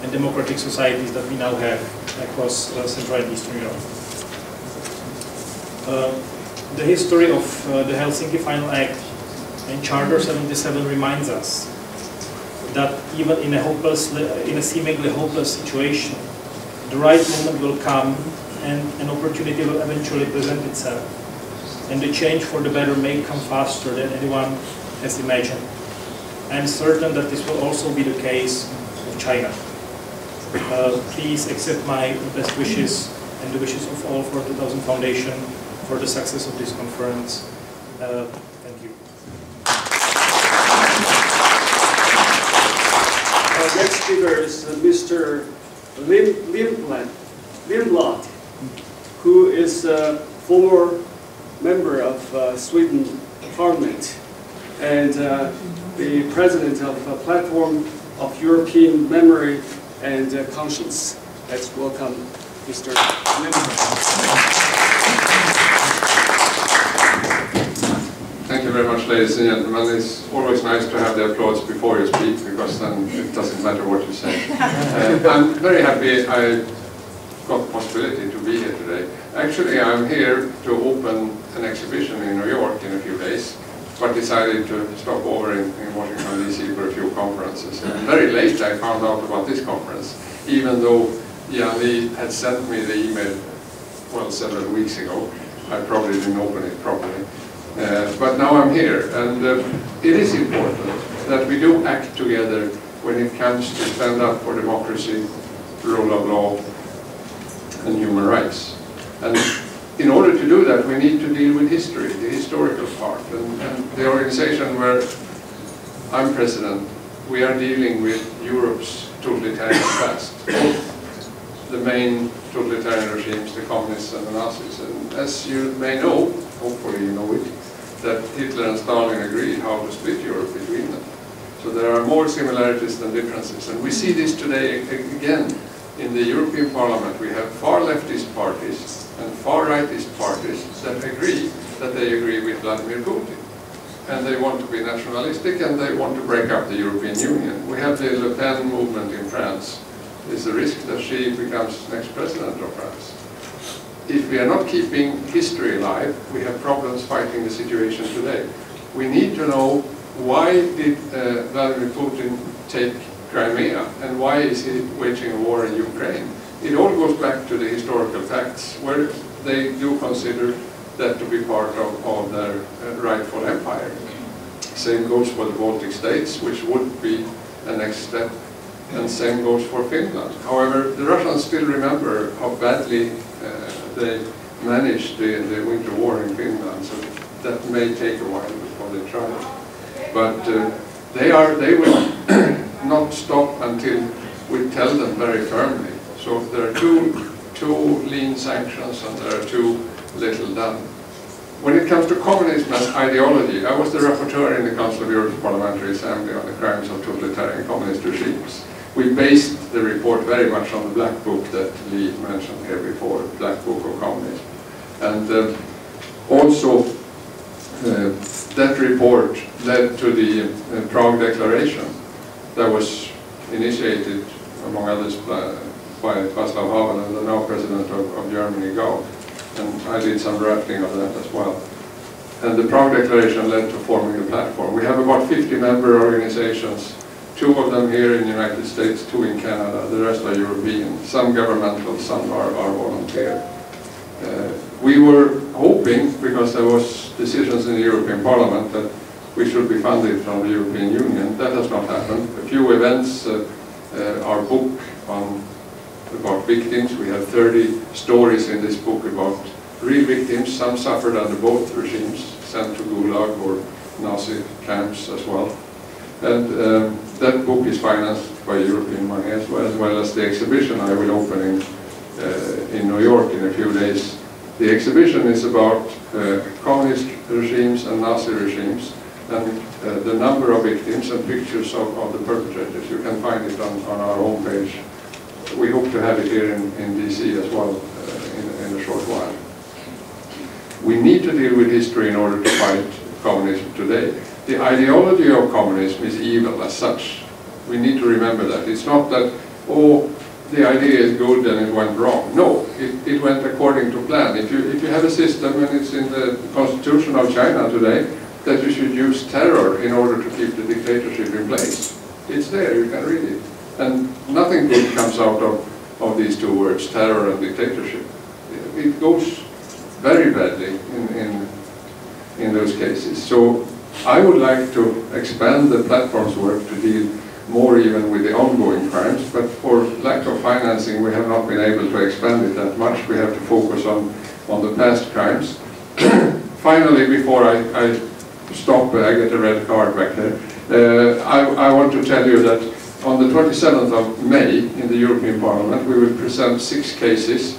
and democratic societies that we now have across Central and Eastern Europe. The history of the Helsinki Final Act and Charter 77 reminds us that even in a seemingly hopeless situation, the right moment will come and an opportunity will eventually present itself. And the change for the better may come faster than anyone has imagined. I am certain that this will also be the case of China. Please accept my best wishes and the wishes of all for 2000 Foundation for the success of this conference. Thank you. Our next speaker is Mr. Lindblad, who is a former member of Sweden Parliament and the president of a platform of European memory and conscience. Let's welcome Mr. Lindblad. Thank you very much, ladies and gentlemen. It's always nice to have the applause before you speak, because then it doesn't matter what you say. I'm very happy I got the possibility to be here today. Actually, I'm here to open an exhibition in New York in a few days, but decided to stop over in Washington, D.C. for a few conferences. And very late I found out about this conference, even though Jan had sent me the email, well, several weeks ago. I probably didn't open it properly. But now I'm here, and it is important that we do act together when it comes to stand up for democracy, rule of law, and human rights. And in order to do that, we need to deal with history, the historical part. And the organization where I'm president, we are dealing with Europe's totalitarian past. The main totalitarian regimes, the communists and the Nazis. And as you may know, hopefully you know it, that Hitler and Stalin agreed how to split Europe between them. So there are more similarities than differences. And we see this today again in the European Parliament. We have far leftist parties and far rightist parties that they agree with Vladimir Putin. And they want to be nationalistic and they want to break up the European Union. We have the Le Pen movement in France. There's a risk that she becomes next president of France. If we are not keeping history alive, we have problems fighting the situation today. We need to know, why did Vladimir Putin take Crimea, and why is he waging a war in Ukraine? It all goes back to the historical facts, where they do consider that to be part of their rightful empire. Same goes for the Baltic states, which would be a next step, and same goes for Finland. However, the Russians still remember how badly they managed the winter war in Finland, so that may take a while before they try it. But they will not stop until we tell them very firmly. So there are too lean sanctions and there are too little done. When it comes to communism as ideology, I was the rapporteur in the Council of Europe's Parliamentary Assembly on the crimes of totalitarian communist regimes. We based the report very much on the Black Book that Lee mentioned here before, Black Book of Communism. And also that report led to the Prague Declaration that was initiated, among others, by Václav Havel and the now President of Germany, Gauck. And I did some drafting of that as well. And the Prague Declaration led to forming the platform. We have about 50 member organizations, 2 of them here in the United States, 2 in Canada, the rest are European, some governmental, some are volunteer. We were hoping, because there was decisions in the European Parliament, that we should be funded from the European Union. That has not happened. A few events, our book on about victims. We have 30 stories in this book about real victims. Some suffered under both regimes, sent to Gulag or Nazi camps as well. And that book is financed by European money as well as the exhibition I will open in New York in a few days. The exhibition is about communist regimes and Nazi regimes, and the number of victims and pictures of the perpetrators. You can find it on our homepage. We hope to have it here in DC as well in a short while. We need to deal with history in order to fight communism today. The ideology of communism is evil as such. We need to remember that. It's not that, oh, the idea is good and it went wrong. No, it went according to plan. If you have a system, and it's in the constitution of China today, that you should use terror in order to keep the dictatorship in place. It's there, you can read it. And nothing good comes out of these two words, terror and dictatorship. It goes very badly in those cases. So I would like to expand the platform's work to deal more even with the ongoing crimes, but for lack of financing we have not been able to expand it that much. We have to focus on the past crimes. Finally, before I stop, I get a red card back there, I want to tell you that on the 27th of May in the European Parliament we will present 6 cases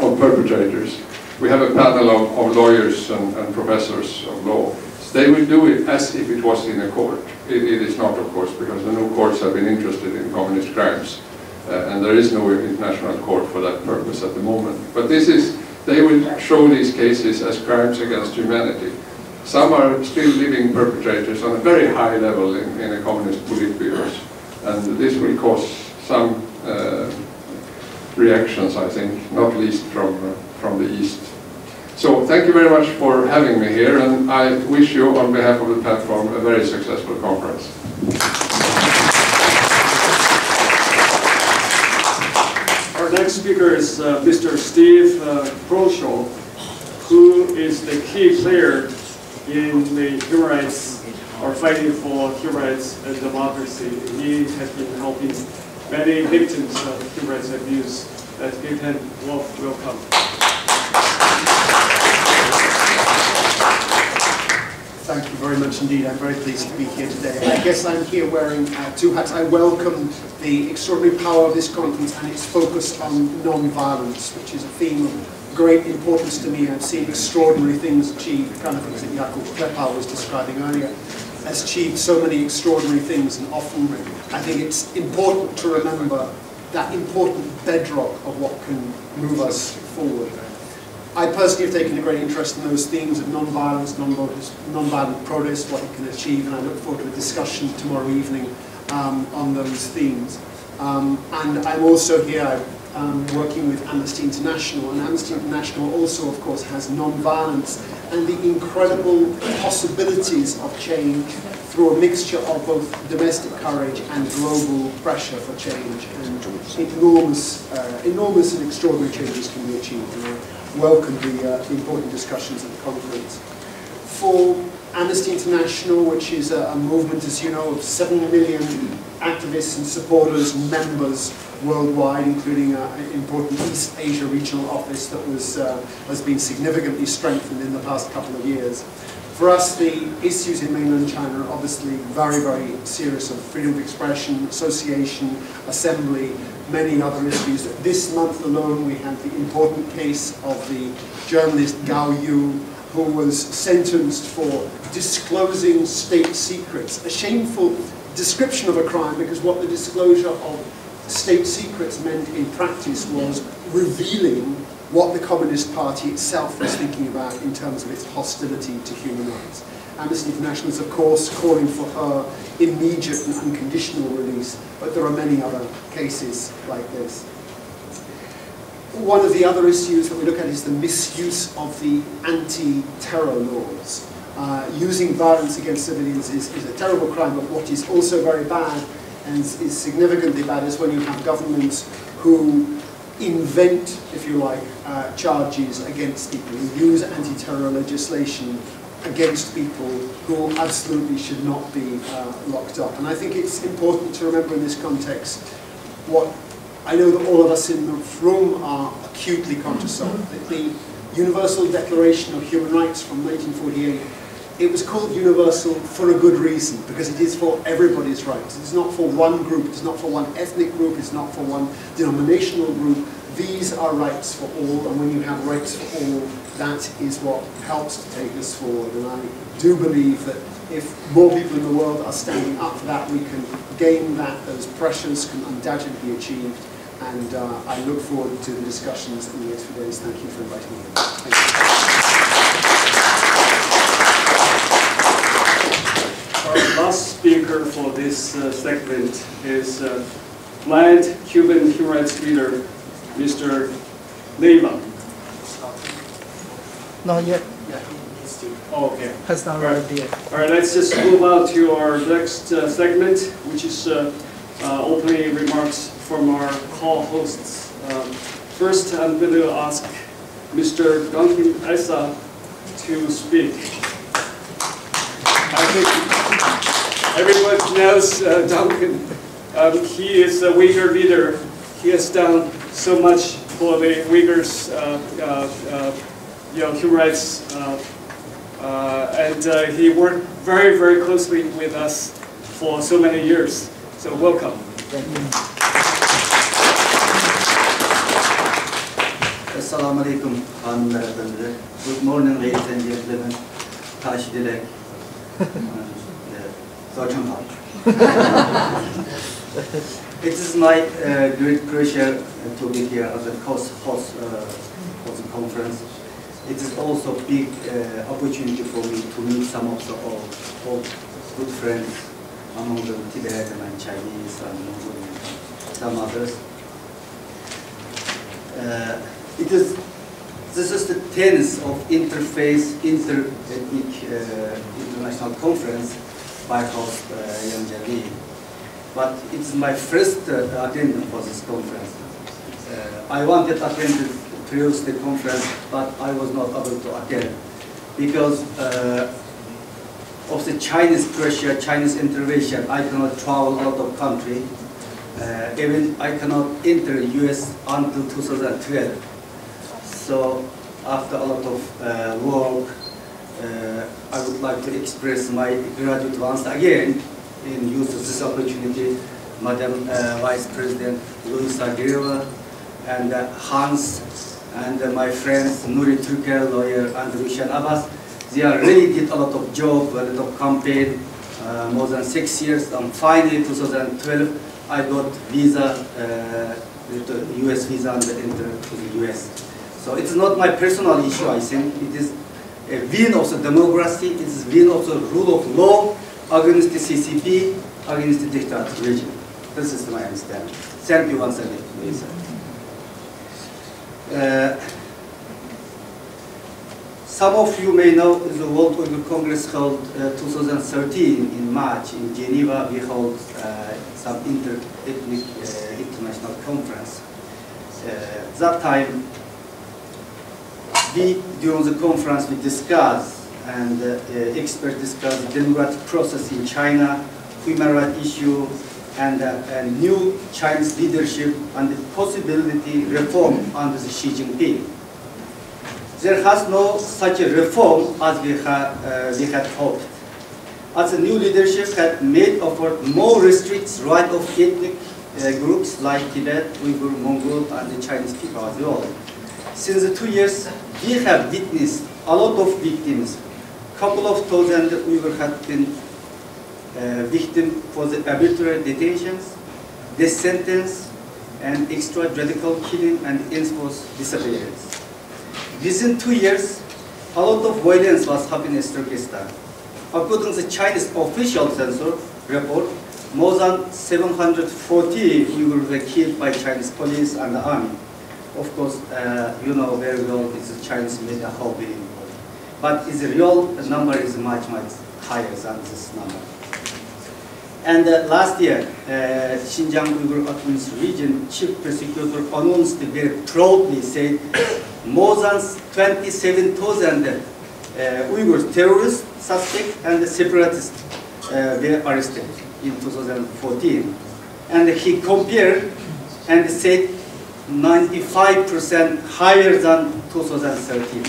of perpetrators. We have a panel of lawyers and professors of law. They will do it as if it was in a court. It is not, of course, because no courts have been interested in communist crimes, and there is no international court for that purpose at the moment. But they will show these cases as crimes against humanity. Some are still living perpetrators on a very high level in a communist politbureaus, and this will cause some reactions, I think, not least from the East. So thank you very much for having me here, and I wish you, on behalf of the platform, a very successful conference. Our next speaker is Mr. Steve Proshaw, who is the key player in the human rights, or fighting for human rights and democracy. He has been helping many victims of human rights abuse. Let's give him welcome. Thank you very much indeed. I'm very pleased to be here today. I guess I'm here wearing 2 hats. I welcome the extraordinary power of this conference and its focus on non-violence, which is a theme of great importance to me. I've seen extraordinary things achieved, the kind of things that Jakob Kleppau was describing earlier, has achieved so many extraordinary things, and often I think it's important to remember that important bedrock of what can move us forward. I personally have taken a great interest in those themes of non-violence, non-violent protest, what it can achieve, and I look forward to a discussion tomorrow evening on those themes. And I'm also here working with Amnesty International, and Amnesty International also, of course, has non-violence and the incredible possibilities of change through a mixture of both domestic courage and global pressure for change, and enormous and extraordinary changes can be achieved. And I welcome the important discussions at the conference. For Amnesty International, which is a movement, as you know, of 7 million activists and supporters, members worldwide, including an important East Asia regional office that has been significantly strengthened in the past couple of years. For us, the issues in mainland China are obviously very, very serious, of freedom of expression, association, assembly, many other issues. This month alone, we had the important case of the journalist Gao Yu, who was sentenced for disclosing state secrets. A shameful description of a crime, because what the disclosure of state secrets meant in practice was revealing what the Communist Party itself was thinking about in terms of its hostility to human rights. Amnesty International is, of course, calling for her immediate and unconditional release, but there are many other cases like this. One of the other issues that we look at is the misuse of the anti-terror laws. Using violence against civilians is a terrible crime, but what is also very bad, and is significantly bad, is when you have governments who invent, if you like, charges against people, who use anti-terror legislation against people who absolutely should not be locked up. And I think it's important to remember in this context what I know that all of us in the room are acutely conscious of. The Universal Declaration of Human Rights from 1948, it was called universal for a good reason, because it is for everybody's rights. It's not for one group, it's not for one ethnic group, it's not for one denominational group. These are rights for all, and when you have rights for all, that is what helps to take us forward. And I do believe that if more people in the world are standing up for that, we can gain that. Those pressures can undoubtedly be achieved. And I look forward to the discussions in the next few days. Thank you for inviting me. Thank you. Our last speaker for this segment is blind Cuban human rights leader, Mr. Neva. Not yet. Oh, okay. Has not arrived yet. All right, let's just move on to our next segment, which is opening remarks from our call hosts. First, I'm going to ask Mr. Duncan Issa to speak. I think everyone knows Duncan. He is a Uyghur leader. He has done so much for the Uyghurs, human rights, and he worked very, very closely with us for so many years. So welcome. Thank you. Assalamu alaikum, hanımefendi. Good morning, ladies and gentlemen. Taş dilek. It is my great pleasure to be here as a host for the conference. It is also a big opportunity for me to meet some of the old good friends among the Tibetan and Chinese and Mongolian and some others. This is the 10th of Interfaith Interethnic International Conference by host Yang Jali. But it's my first attendance for this conference. I wanted to attend the previous conference, but I was not able to attend because of the Chinese pressure, Chinese intervention. I cannot travel out of country. Even I cannot enter US until 2012. So after a lot of work, I would like to express my gratitude once again in use of this opportunity, Madam Vice President Luisa Guerrero and Hans and my friends Nuri Turkel, lawyer, and Rushan Abbas. They really did a lot of job, a lot of campaign, more than 6 years, and finally 2012 I got visa, the US visa, and entered to the US. So it's not my personal issue, I think. It is a win of the democracy, it is a win of the rule of law against the CCP, against the dictator regime. This is my understanding. Thank you once again, Lisa. Some of you may know the World Uyghur Congress held 2013 in March in Geneva. We held some interethnic international conference. That time, during the conference, we discussed and experts discussed the democratic process in China, human rights issue, and new Chinese leadership and the possibility reform under the Xi Jinping. There has no such a reform as we had hoped. As the new leadership had made offered more restricts right of ethnic groups like Tibet, Uyghur, Mongol, and the Chinese people as well. Since the 2 years, we have witnessed a lot of victims. Couple of thousand Uyghur had been victims for the arbitrary detentions, death sentence, and extrajudicial killing and enforced disappearance. Within 2 years, a lot of violence was happening in Turkestan. According to the Chinese official census report, more than 740 Uyghurs were killed by Chinese police and the army. Of course, you know very well it's the Chinese media hobby. But the real number is much, much higher than this number. And last year, Xinjiang Uyghur Autonomous Region Chief Prosecutor announced very proudly, said more than 27,000 Uyghur terrorists, suspects, and separatists were arrested in 2014. And he compared and said 95% higher than 2013.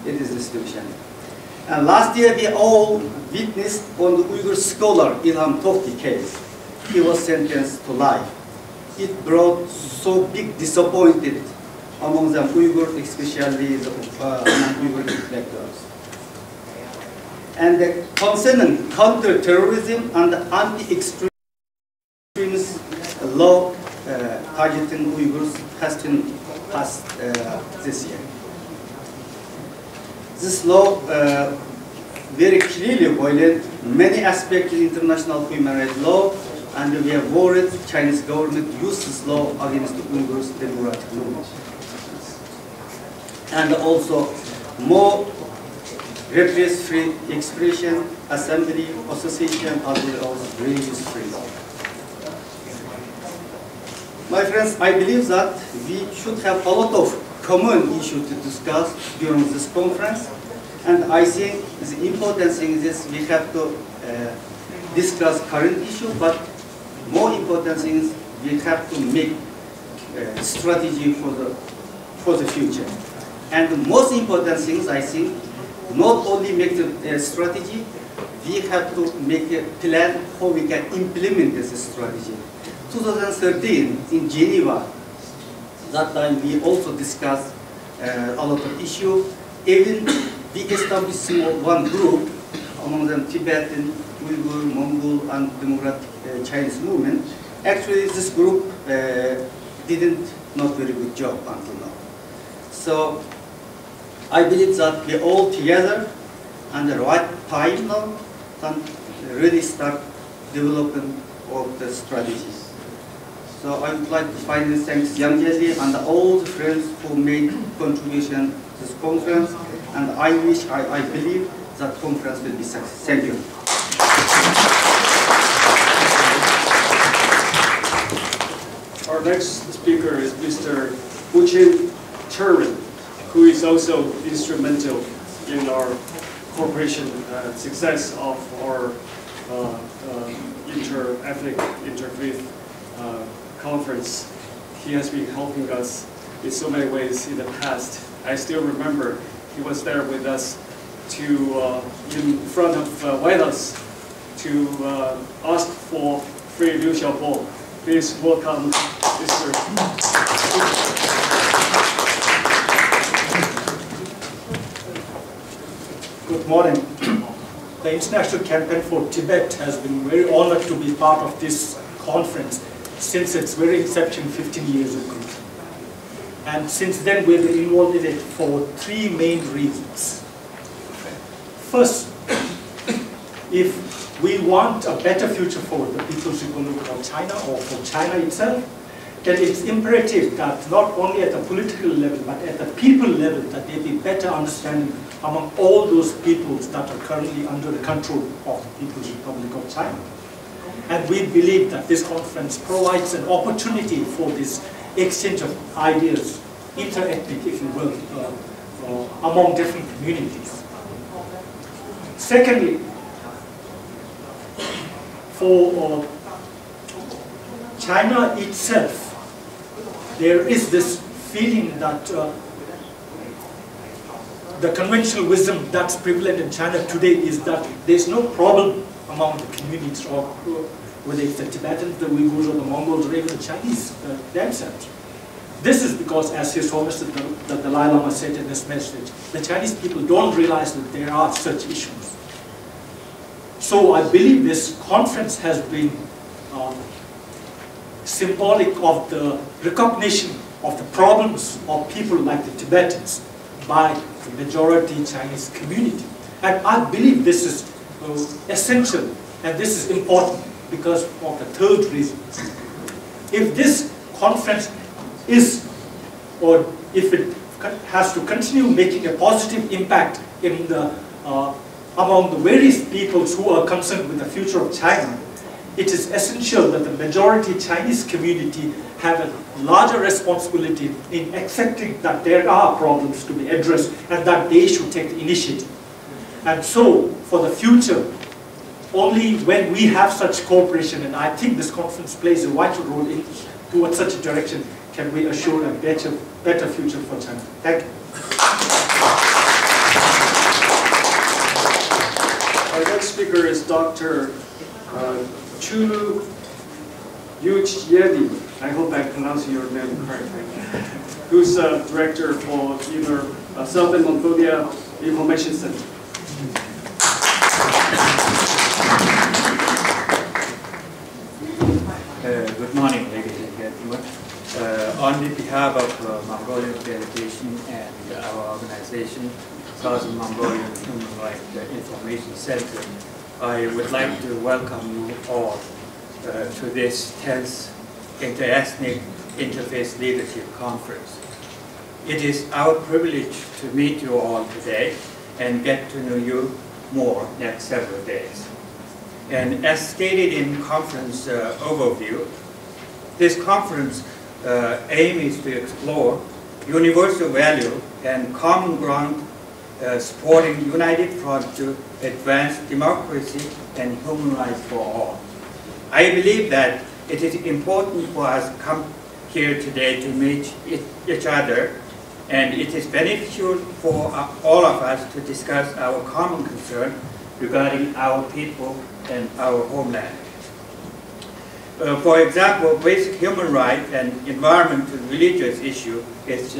It is the situation. And last year we all witnessed on the Uyghur scholar Ilham Tohti case. He was sentenced to life. It brought so big disappointment among the Uyghur, especially the Uyghur intellectuals. And the concerning counter-terrorism and anti-extremism law targeting Uyghurs has been passed this year. This law very clearly violates many aspects of international human rights law, and we are worried Chinese government uses this law against the Uyghurs democratic movement. And also more repress-free expression, assembly, association, as well as religious freedom. My friends, I believe that we should have a lot of common issues to discuss during this conference, and I think the important thing is we have to discuss current issue, but more important thing is we have to make a strategy for the future. And the most important things, I think, not only make the strategy, we have to make a plan how we can implement this strategy. 2013 in Geneva, that time we also discussed a lot of issues. Even we established one group among them Tibetan, Uyghur, Mongol, and Democratic Chinese movement. Actually, this group didn't not very good job until now. So I believe that we all together and the right time now can really start developing of the strategies. So I would like to finally thank Yang Jie and all the friends who made contribution to this conference, and I believe that conference will be successful. Thank you. Our next speaker is Mr. Wuchen Turin, who is also instrumental in our cooperation success of our inter-ethnic, interfaith conference. He has been helping us in so many ways in the past. I still remember he was there with us in front of White House to ask for free Liu Xiaobo. Please welcome Mr. Good morning. The International Campaign for Tibet has been very honored to be part of this conference since its very inception 15 years ago. And since then we've been involved in it for three main reasons. First, if we want a better future for the People's Republic of China or for China itself, then it's imperative that not only at the political level but at the people level that there be better understanding among all those peoples that are currently under the control of the People's Republic of China. And we believe that this conference provides an opportunity for this exchange of ideas, inter-ethnic, if you will, among different communities. Secondly, for China itself, there is this feeling that the conventional wisdom that's prevalent in China today is that there's no problem among the communities, or whether it's the Tibetans, the Uyghurs, or the Mongols, or even the Chinese themselves. This is because, as His Holiness the Dalai Lama said in his message, the Chinese people don't realize that there are such issues. So I believe this conference has been symbolic of the recognition of the problems of people like the Tibetans by the majority Chinese community. And I believe this is essential and this is important because of the third reason. If this conference is, or if it has to continue making a positive impact in the, among the various peoples who are concerned with the future of China, it is essential that the majority Chinese community have a larger responsibility in accepting that there are problems to be addressed and that they should take the initiative. And so, for the future, only when we have such cooperation, and I think this conference plays a vital role in towards such a direction can we assure a better future for China. Thank you. Our next speaker is Dr. Chulu Yedi. I hope I pronounced your name correctly. Who's director for Southern Mongolia Information Center. Good morning, ladies and gentlemen. On behalf of Mongolian delegation and our organization, Southern Mongolian Human Rights Information Center, I would like to welcome you all to this 10th Interethnic Interfaith Leadership Conference. It is our privilege to meet you all today and get to know you more next several days. And as stated in conference overview, this conference aim is to explore universal value and common ground supporting united front to advance democracy and human rights for all. I believe that it is important for us to come here today to meet each other, and it is beneficial for all of us to discuss our common concern regarding our people and our homeland. For example, basic human rights and environmental religious issue is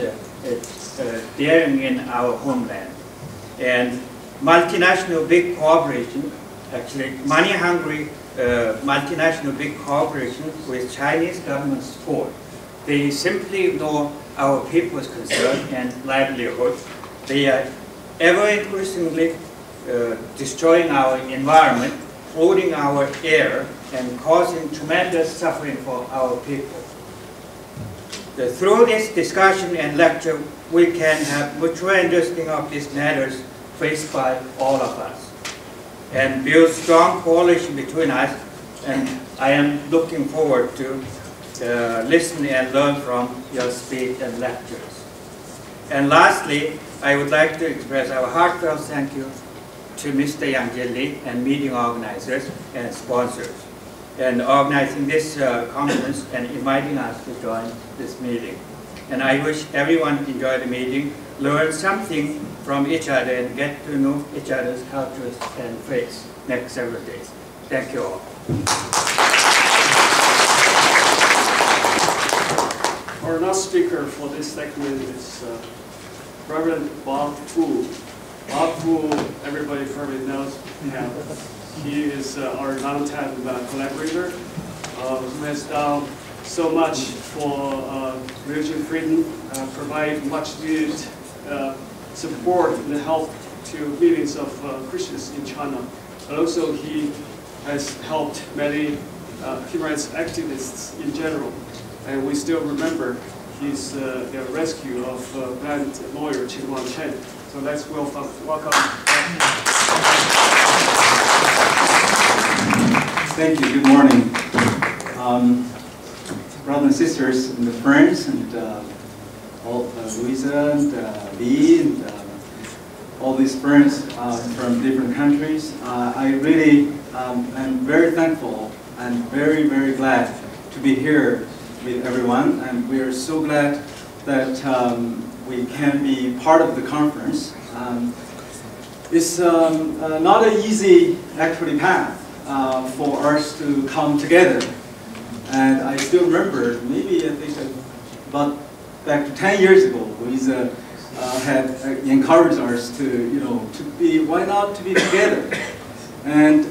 daring in our homeland. And multinational big corporation, actually money-hungry multinational big corporation with Chinese government support, they simply ignore our people's concern and livelihood. They are ever increasingly destroying our environment, polluting our air, and causing tremendous suffering for our people. Through this discussion and lecture, we can have mutual understanding of these matters faced by all of us and build strong coalition between us, and I am looking forward to listen and learn from your speech and lectures. And lastly, I would like to express our heartfelt thank you to Mr. Yang Jili and meeting organizers and sponsors, and organizing this conference and inviting us to join this meeting. And I wish everyone enjoy the meeting, learn something from each other, and get to know each other's cultures and faiths next several days. Thank you all. Our last speaker for this segment is Reverend Bob Fu. Bob Fu, everybody probably knows him. He is our longtime collaborator who has done so much for religion freedom, provide much needed support and help to millions of Christians in China. And also he has helped many human rights activists in general. And we still remember his rescue of blind lawyer Chen Chen. So let's welcome. Thank you. Good morning, brothers and sisters and friends, and all Louisa and Lee and all these friends from different countries. I really am very thankful and very, very glad to be here with everyone, and we are so glad that we can be part of the conference. It's not an easy actually path for us to come together, and I still remember maybe I think about back to 10 years ago, Louisa had encouraged us to why not to be together, and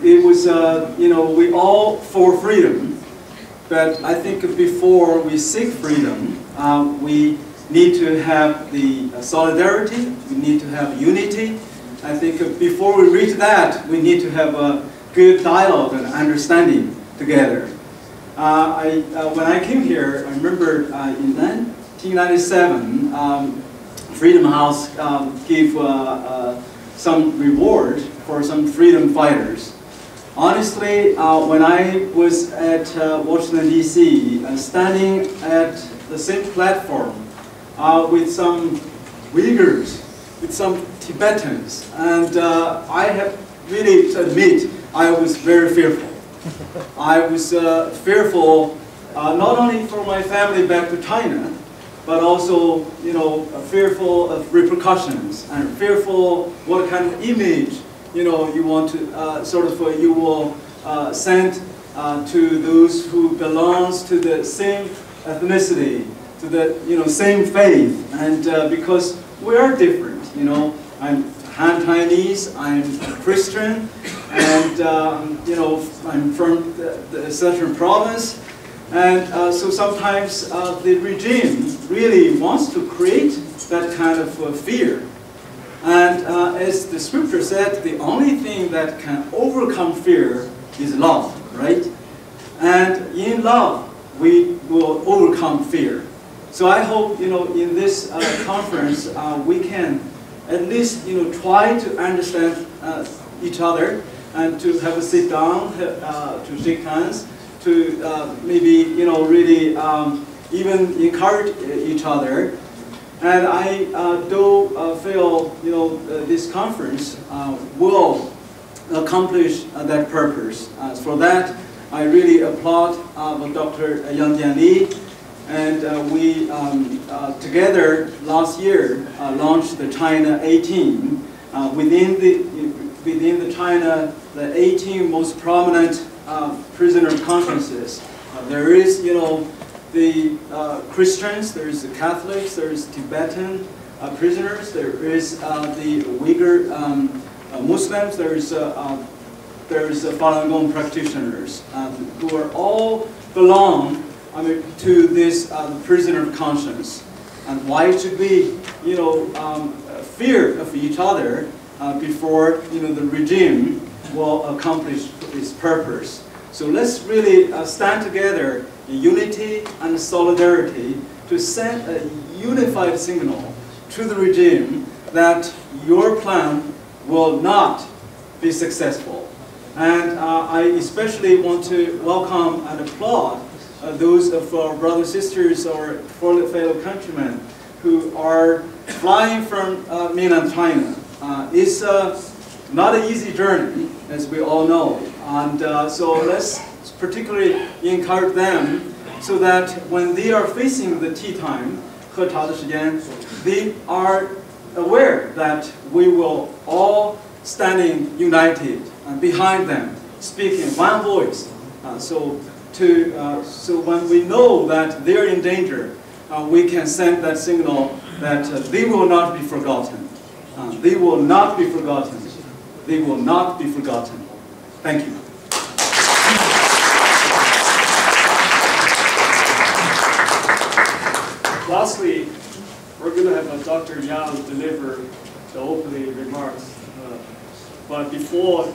it was we all for freedom. But I think before we seek freedom, we need to have the solidarity, we need to have unity. I think before we reach that, we need to have a good dialogue and understanding together. When I came here, I remember in 1997, Freedom House gave some reward for some freedom fighters. Honestly, when I was at Washington, D.C., standing at the same platform with some Uyghurs, with some Tibetans, and I have really to admit, I was very fearful. I was fearful not only for my family back to China, but also, fearful of repercussions and fearful what kind of image, you want to you will send to those who belongs to the same ethnicity, to the same faith, and because we are different, I'm Han Chinese, I'm Christian, and I'm from the Central Province, and so sometimes the regime really wants to create that kind of fear. And as the scripture said, the only thing that can overcome fear is love, right? And in love, we will overcome fear. So I hope, in this conference, we can at least, try to understand each other and to have a sit down, to shake hands, to maybe, really even encourage each other. And I do feel, this conference will accomplish that purpose. For that, I really applaud Dr. Yang Jianli. And we together last year launched the China 18. Within the China, the 18 most prominent prisoner consciences. There is, the Christians, there is the Catholics, there is Tibetan prisoners, there is the Uyghur Muslims, there is Falun Gong practitioners who are all belong to this prisoner of conscience. And why should we, fear of each other before, the regime will accomplish its purpose? So let's really stand together in unity and solidarity to send a unified signal to the regime that your plan will not be successful. And I especially want to welcome and applaud those of our brothers and sisters or fellow countrymen who are flying from mainland China. It's not an easy journey, as we all know. And so let's particularly encourage them so that when they are facing the tea time, 喝茶的时间, they are aware that we will all standing united behind them, speaking one voice. So when we know that they are in danger, we can send that signal that they will not be forgotten. They will not be forgotten. They will not be forgotten. Thank you. Lastly, we're going to have Dr. Yang deliver the opening remarks. But before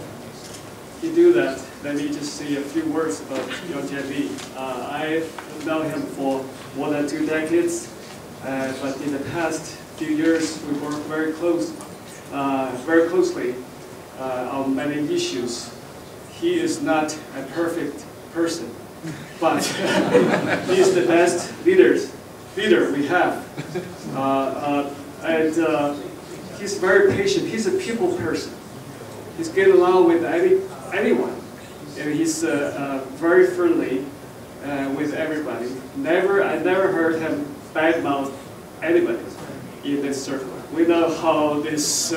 you do that, let me just say a few words about Yang Jianli. I've known him for more than 2 decades, but in the past few years we worked very closely on many issues. He is not a perfect person, but he is the best leader we have. And he's very patient. He's a people person. He's getting along with anyone. And he's very friendly with everybody. I never heard him badmouth anybody in this circle. We know how this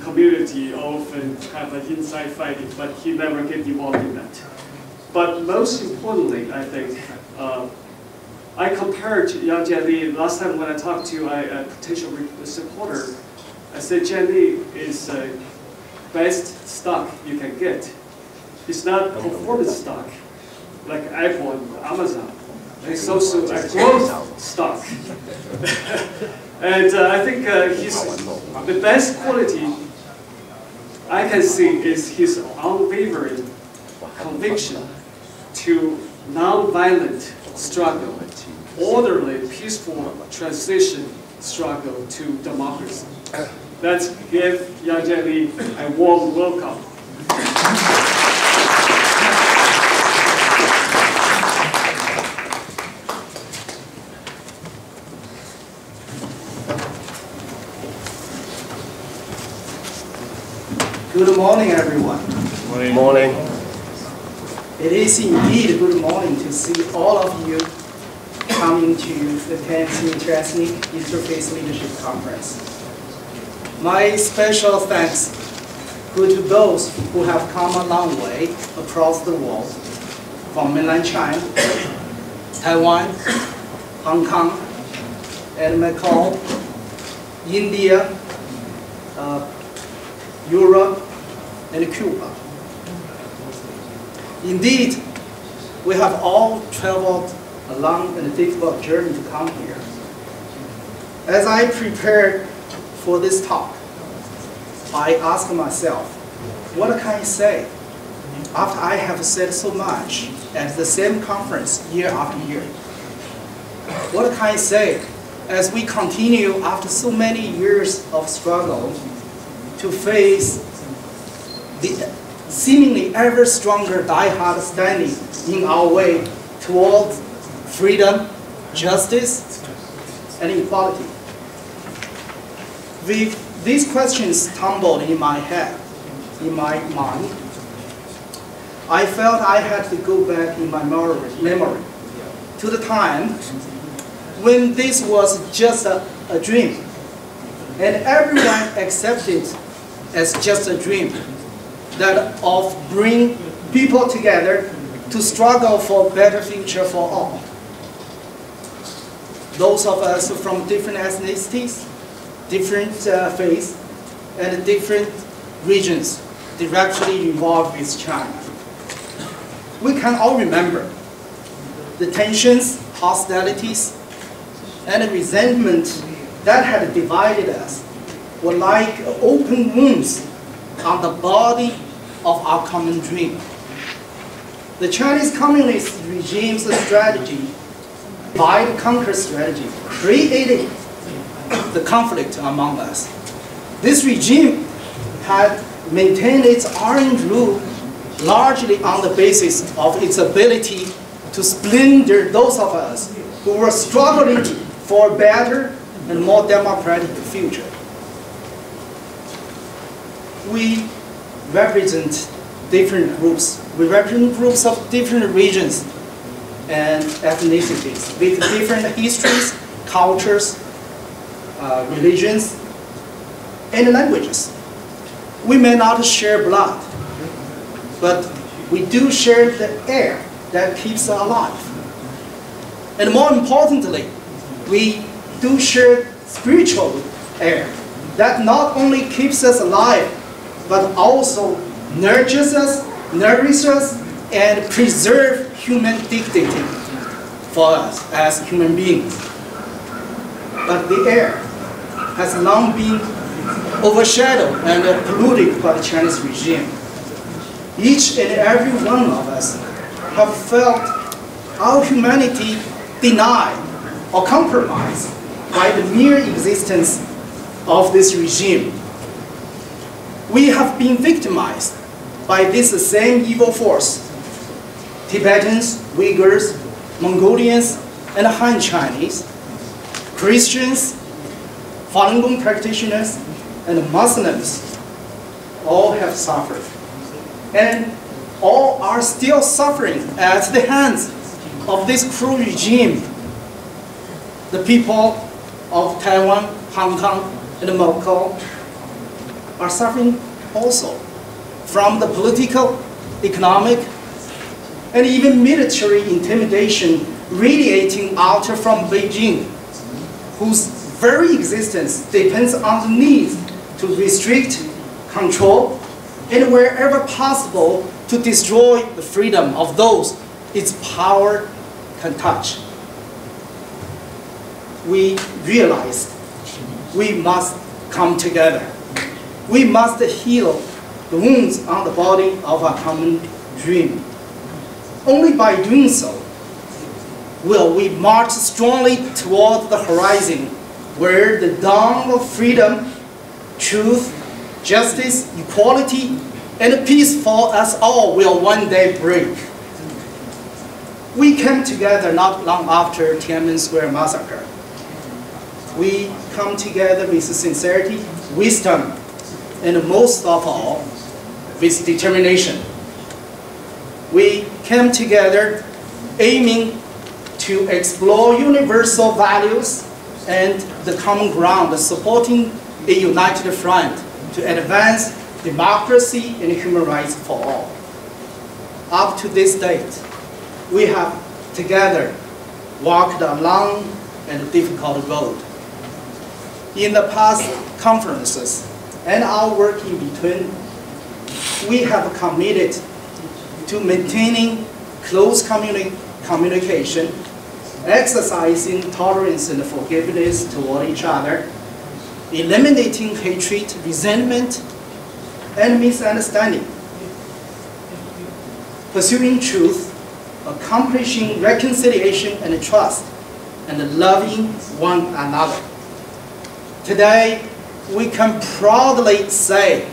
community often have an inside fighting, but he never get involved in that. But most importantly, I think, I compared Yang Jianli last time when I talked to a potential supporter. I said Jianli is the best stock you can get. It's not performance stock like Apple and Amazon. It's also a growth stock. And I think the best quality I can see is his unwavering conviction to non-violent struggle, orderly, peaceful transition struggle to democracy. Let's give Yang Jianli a warm welcome. Good morning, everyone. Morning. Morning. It is indeed a good morning to see all of you coming to the 10th Interethnic Interfaith Leadership Conference. My special thanks go to those who have come a long way across the world, from mainland China, Taiwan, Hong Kong, and Macau, India, Europe, and Cuba. Indeed, we have all traveled a long and difficult journey to come here. As I prepared for this talk, I asked myself, what can I say after I have said so much at the same conference year after year? What can I say as we continue after so many years of struggle to face the seemingly ever stronger die-hard standing in our way towards freedom, justice, and equality? With these questions tumbled in my head, in my mind, I felt I had to go back in my memory to the time when this was just a dream, and everyone accepted as just a dream, that of bring people together to struggle for a better future for all. Those of us from different ethnicities, different faiths, and different regions directly involved with China. We can all remember the tensions, hostilities, and resentment that had divided us were like open wounds on the body of our common dream. The Chinese Communist regime's strategy, divide and conquer strategy, created the conflict among us. This regime had maintained its orange rule largely on the basis of its ability to splinter those of us who were struggling for a better and more democratic future. We represent different groups. We represent groups of different regions and ethnicities with different histories, cultures, religions, and languages. We may not share blood, but we do share the air that keeps us alive. And more importantly, we do share spiritual air that not only keeps us alive, but also nourishes us, and preserves human dignity for us as human beings. But the air has long been overshadowed and polluted by the Chinese regime. Each and every one of us have felt our humanity denied or compromised by the mere existence of this regime. We have been victimized by this same evil force. Tibetans, Uyghurs, Mongolians, and Han Chinese, Christians, Falun Gong practitioners, and Muslims all have suffered. And all are still suffering at the hands of this cruel regime. The people of Taiwan, Hong Kong, and Macau are suffering also from the political, economic, and even military intimidation radiating out from Beijing, whose very existence depends on the need to restrict, control, and wherever possible to destroy the freedom of those its power can touch. We realized we must come together. We must heal the wounds on the body of our common dream. Only by doing so will we march strongly toward the horizon where the dawn of freedom, truth, justice, equality, and peace for us all will one day break. We came together not long after Tiananmen Square massacre. We come together with sincerity, wisdom, and most of all, with determination. we came together aiming to explore universal values and the common ground, supporting a united front to advance democracy and human rights for all. Up to this date, we have together walked a long and difficult road. In the past conferences and our work in between, we have committed to maintaining close communication, exercising tolerance and forgiveness toward each other, eliminating hatred, resentment, and misunderstanding, pursuing truth, accomplishing reconciliation and trust, and loving one another. Today, we can proudly say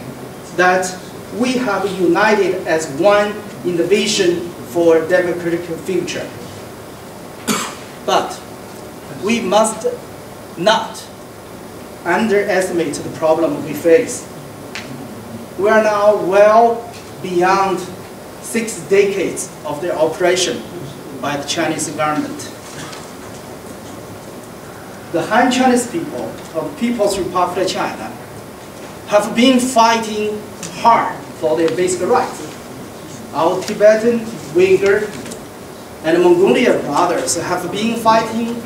that we have united as one in the vision for a democratic future. But we must not underestimate the problem we face. We are now well beyond 6 decades of their operation by the Chinese government. The Han Chinese people of the People's Republic of China have been fighting hard for their basic rights. Our Tibetan, Uyghur, and Mongolian brothers have been fighting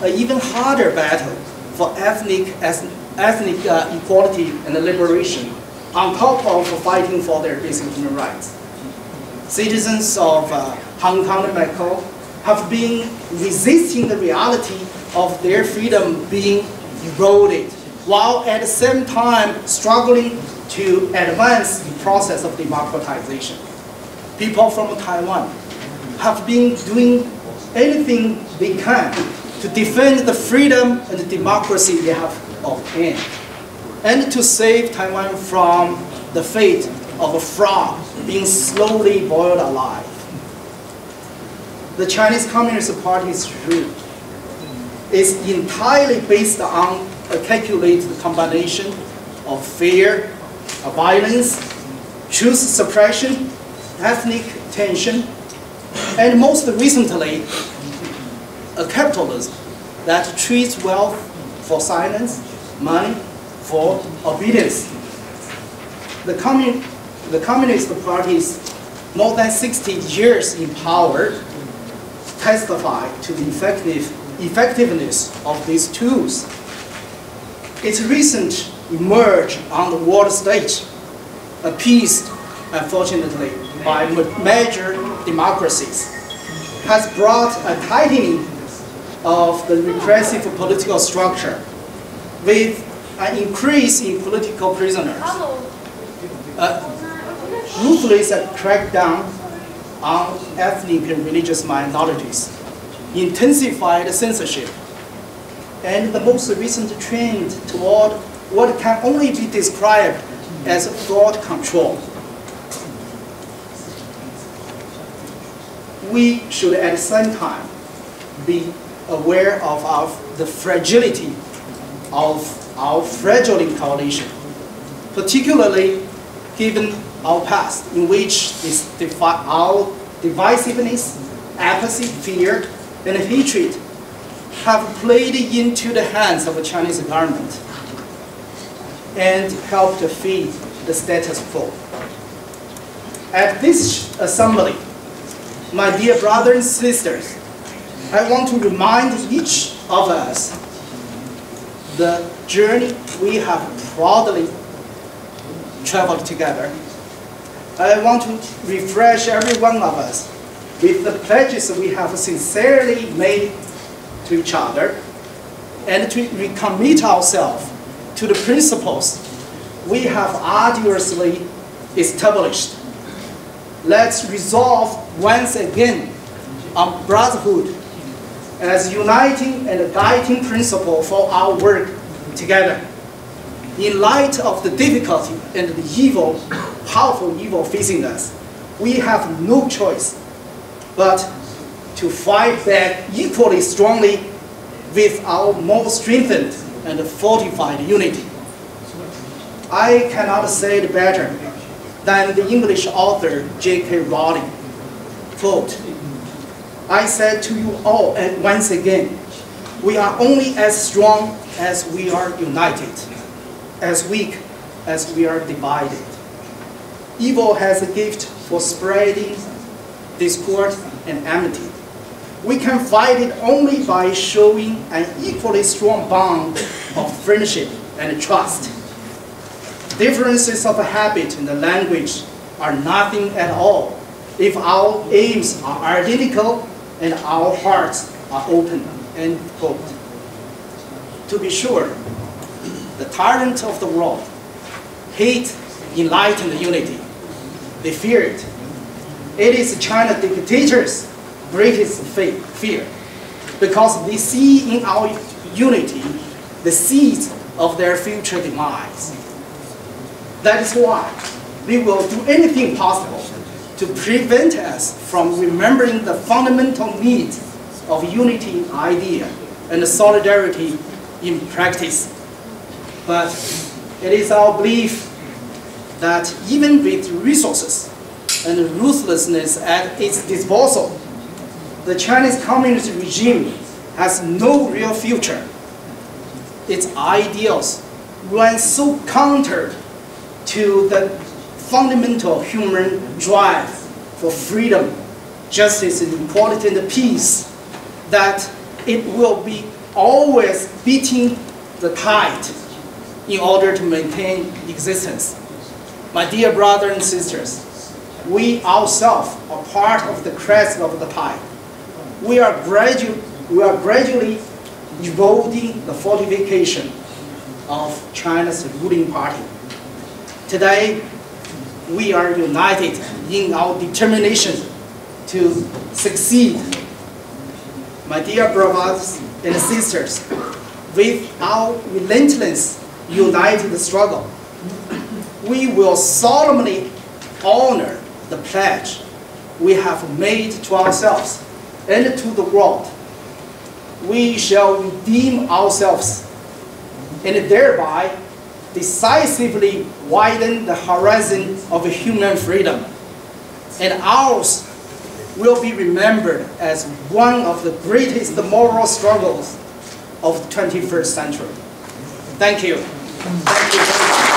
an even harder battle for ethnic equality and liberation, on top of fighting for their basic human rights. Citizens of Hong Kong and Macau have been resisting the reality of their freedom being eroded, while at the same time struggling to advance the process of democratization. People from Taiwan have been doing anything they can to defend the freedom and the democracy they have obtained, and to save Taiwan from the fate of a frog being slowly boiled alive. The Chinese Communist Party's rule is entirely based on a calculated combination of fear, violence, truth suppression, ethnic tension, and most recently, a capitalism that treats wealth for silence, money for obedience. The Communist Party's more than 60 years in power testify to the effectiveness of these tools. Its recent emerge on the world stage, appeased, unfortunately, by major democracies, has brought a tightening of the repressive political structure with an increase in political prisoners, ruthless crackdown on ethnic and religious minorities, intensified censorship, and the most recent trend toward what can only be described as thought control. We should at the same time be aware of the fragility of our fragile coalition, particularly given our past, in which our divisiveness, apathy, fear, and hatred have played into the hands of the Chinese government and helped to feed the status quo. At this assembly, my dear brothers and sisters, I want to remind each of us the journey we have proudly traveled together. I want to refresh every one of us with the pledges we have sincerely made to each other, and to recommit ourselves to the principles we have arduously established. Let's resolve once again on brotherhood as uniting and guiding principle for our work together. In light of the difficulty and the powerful evil facing us, we have no choice but to fight back equally strongly with our more strengthened and fortified unity. I cannot say it better. than the English author J.K. Rowling. Quote, I said to you all and once again, we are only as strong as we are united, as weak as we are divided. Evil has a gift for spreading discord and enmity. We can fight it only by showing an equally strong bond of friendship and trust. Differences of habit and language are nothing at all if our aims are identical and our hearts are open. End quote. To be sure, the tyrant of the world hate enlightened unity. They fear it. It is China dictators' greatest fear, because they see in our unity the seeds of their future demise. That is why they will do anything possible to prevent us from remembering the fundamental needs of unity in idea and solidarity in practice. But it is our belief that even with resources and ruthlessness at its disposal, the Chinese Communist regime has no real future. Its ideals run so counter to the fundamental human drive for freedom, justice, and equality and peace that it will be always beating the tide in order to maintain existence. My dear brothers and sisters, we ourselves are part of the crest of the tide. We are gradually eroding the fortification of China's ruling party. Today, we are united in our determination to succeed. My dear brothers and sisters, with our relentless united struggle, we will solemnly honor the pledge we have made to ourselves and to the world. We shall redeem ourselves and thereby decisively widen the horizon of human freedom. And ours will be remembered as one of the greatest moral struggles of the 21st century. Thank you. Thank you very much.